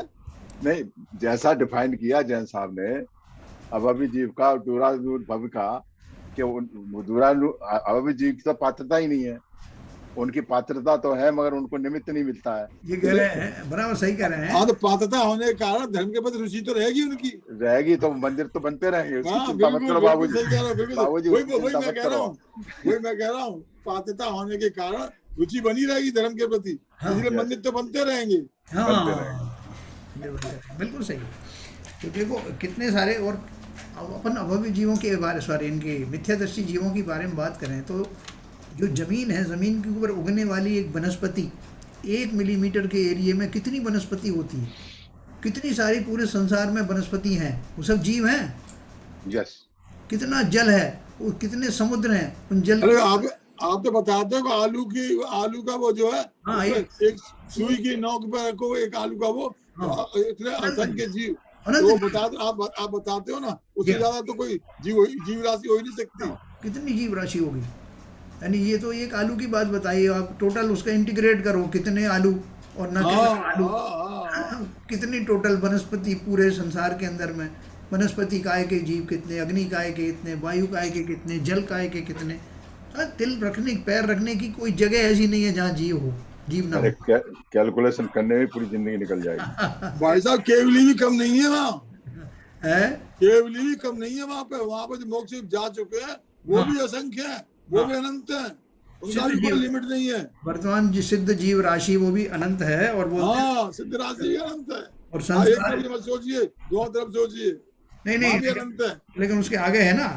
नहीं। जैसा डिफाइन किया जैन साहब ने अभव्य जीव का, दूर भव्य का, कि अभव्य जीव की तो पात्रता ही नहीं है। उनकी पात्रता तो है मगर उनको निमित्त नहीं मिलता है। ये कह रहे हैं, बराबर सही कह रहे हैं। हाँ, तो पात्रता होने के कारण धर्म के प्रति रुचि तो रहेगी उनकी, रहेगी तो मंदिर तो बनते रहेंगे। वही मैं कह रहा हूँ, पात्रता होने के कारण रुचि बनी रहेगी धर्म के प्रति, इसलिए मंदिर तो बनते रहेंगे। बिल्कुल सही। तो देखो कितने सारे, और अपन अभव्य जीवों के बारे, सॉरी इनके मिथ्यादर्शी जीवों के बारे में बात करें तो जो जमीन है, जमीन के ऊपर उगने वाली एक वनस्पति, 1 मिलीमीटर के एरिया में कितनी वनस्पति होती है, कितनी सारी पूरे संसार में वनस्पति हैं, वो सब जीव हैं। यस। कितना जल है, और कितने समुद्र हैं, उन जल। अरे आप तो बताते हो आलू का वो जो है, एक सुई की नोक पर रखो एक आलू का वो, इतने असंख्य जीव, तो आप बताते हो ना, उससे ज्यादा तो कोई जीव राशि हो ही नहीं सकती। कितनी जीव राशि होगी? यानी ये तो एक आलू की बात बताइए, आप टोटल उसका इंटीग्रेट करो, कितने आलू और न कितने आलू, कितनी टोटल वनस्पति पूरे संसार के अंदर में, वनस्पति काय के जीव कितने, अग्नि काय के कितने, वायु काय के कितने, जल काय के कितने। तिल रखने, पैर रखने की कोई जगह ऐसी नहीं है जहाँ जीव हो, जीव ना हो। कैलकुलेशन करने में पूरी जिंदगी निकल जाएगी। भाई साहब केवली भी कम नहीं है वहाँ, है केवली भी कम नहीं है वहाँ पे जो मोक्ष जा चुके हैं वो भी असंख्य है, वो भी अनंत है, उनका भी कोई लिमिट नहीं है। वर्तमान सिद्ध जीव राशि वो भी अनंत है, और वो सिद्ध राशि भी अनंत है। और संसार एक तरफ सोचिए, दो तरफ सोचिए, नहीं अनंत है। लेकिन उसके आगे है ना,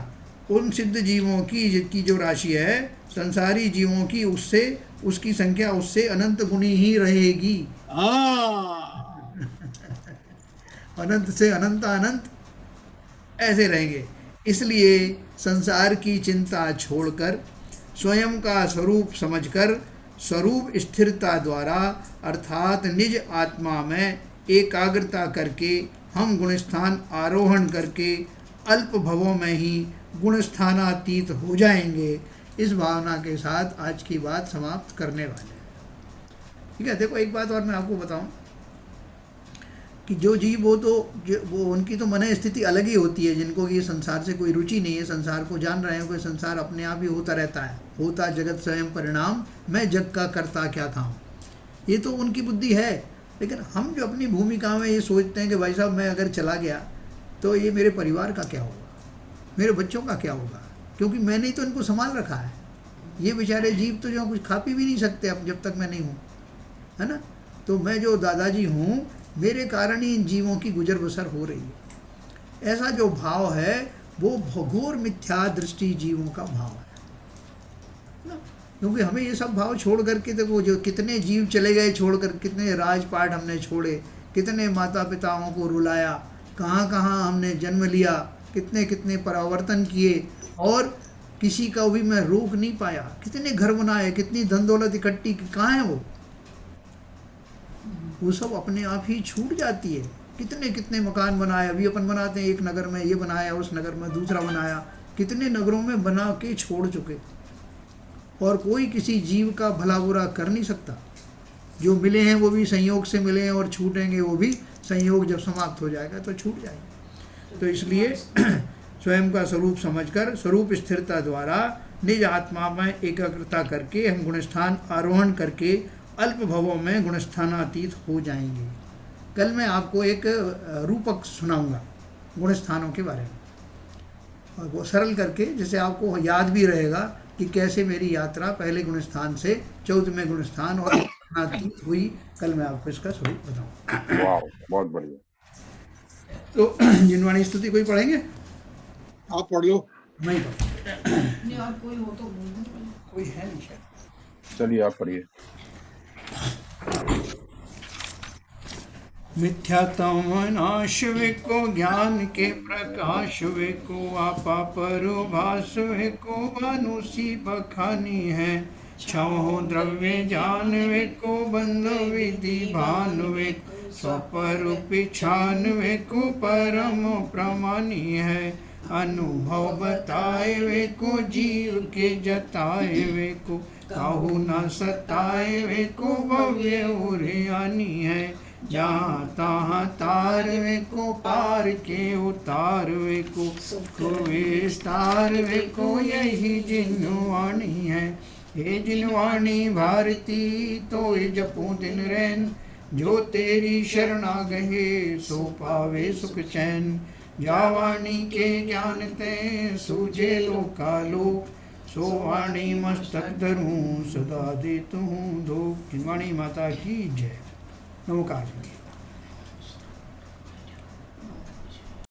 उन सिद्ध जीवों की जो राशि है, संसारी जीवों की, उससे उसकी संख्या उससे अनंत गुणी ही रहेगी। अनंत से अनंत अनंत ऐसे रहेंगे। इसलिए संसार की चिंता छोड़कर स्वयं का स्वरूप समझकर स्वरूप स्थिरता द्वारा अर्थात निज आत्मा में एकाग्रता करके हम गुणस्थान आरोहण करके अल्प भवों में ही गुणस्थानातीत हो जाएंगे। इस भावना के साथ आज की बात समाप्त करने वाले हैं। ठीक है। देखो एक बात और मैं आपको बताऊं कि जो जीव वो उनकी तो मन स्थिति अलग ही होती है, जिनको ये संसार से कोई रुचि नहीं है, संसार को जान रहे हैं कि संसार अपने आप ही होता रहता है, होता जगत स्वयं परिणाम, मैं जग का करता क्या था, ये तो उनकी बुद्धि है। लेकिन हम जो अपनी भूमिका में ये सोचते हैं कि भाई साहब मैं अगर चला गया तो ये मेरे परिवार का क्या होगा, मेरे बच्चों का क्या होगा, क्योंकि मैंने ही तो इनको संभाल रखा है। ये बेचारे जीव तो जो कुछ खा पी भी नहीं सकते अब जब तक मैं नहीं हूँ, है ना। तो मैं जो दादाजी हूँ, मेरे कारण ही इन जीवों की गुजर बसर हो रही है। ऐसा जो भाव है वो घोर मिथ्या दृष्टि जीवों का भाव है ना। क्योंकि हमें ये सब भाव छोड़ करके देखो, जो कितने जीव चले गए छोड़कर, कितने राजपाट हमने छोड़े, कितने माता पिताओं को रुलाया, कहाँ कहाँ हमने जन्म लिया, कितने कितने परावर्तन किए, और किसी का भी मैं रोक नहीं पाया। कितने घर बनाए, कितनी धन दौलत इकट्ठी की, कहाँ है वो वो सब अपने आप ही छूट जाती है। कितने कितने मकान बनाए, अभी अपन बनाते हैं, एक नगर में ये बनाया, उस नगर में दूसरा बनाया, कितने नगरों में बना के छोड़ चुके, और कोई किसी जीव का भला बुरा कर नहीं सकता। जो मिले हैं वो भी संयोग से मिले हैं, और छूटेंगे वो भी संयोग जब समाप्त हो जाएगा तो छूट जाएंगे। तो इसलिए स्वयं का स्वरूप समझकर स्वरूप स्थिरता द्वारा निज आत्मा में एकाग्रता करके हम गुणस्थान आरोहण करके अल्प भवों में गुणस्थानातीत हो जाएंगे। कल मैं आपको एक रूपक सुनाऊंगा गुणस्थानों के बारे में, और वो सरल करके, जिससे आपको याद भी रहेगा कि कैसे मेरी यात्रा पहले गुणस्थान से 14वें गुणस्थान और गुणस्थानातीत हुई। कल मैं आपको इसका स्वरूप बताऊंगा। वाह, बहुत बढ़िया। तो जिनवाणी स्तुति कोई पढ़ेंगे? आप पढ़ लो। मैं ही पढ़, नहीं और कोई हो तो बोल दो। कोई है नहीं शायद। चलिए आप पढ़िए। मिथ्यात्म नाश वेको ज्ञान के प्रकाश वेको आपा परोभास वेको अनुसी बखानी है। छहो द्रव्य जान वेको बंध विधि भान वेको स्वपर पिछान वेको परम प्रमानी है। अनुभव बताए वेको जीव के जताए वेको काहू न सताए वेको भव्य उरियानी है। जहाँ तहाँ तार वेको पार के उतार वेको तो विस्तार वेको यही जिनवाणी है। हे जिनवाणी भारती तो जपू दिन रैन जो तेरी शरणा गहे सो पावे सुख चैन। जावाणी के ज्ञान ते सूझे लोकालोक सो वाणी मस्तक धरूं सदा देतु हूँ धूप। जिनवाणी माता की जय। नमोकार।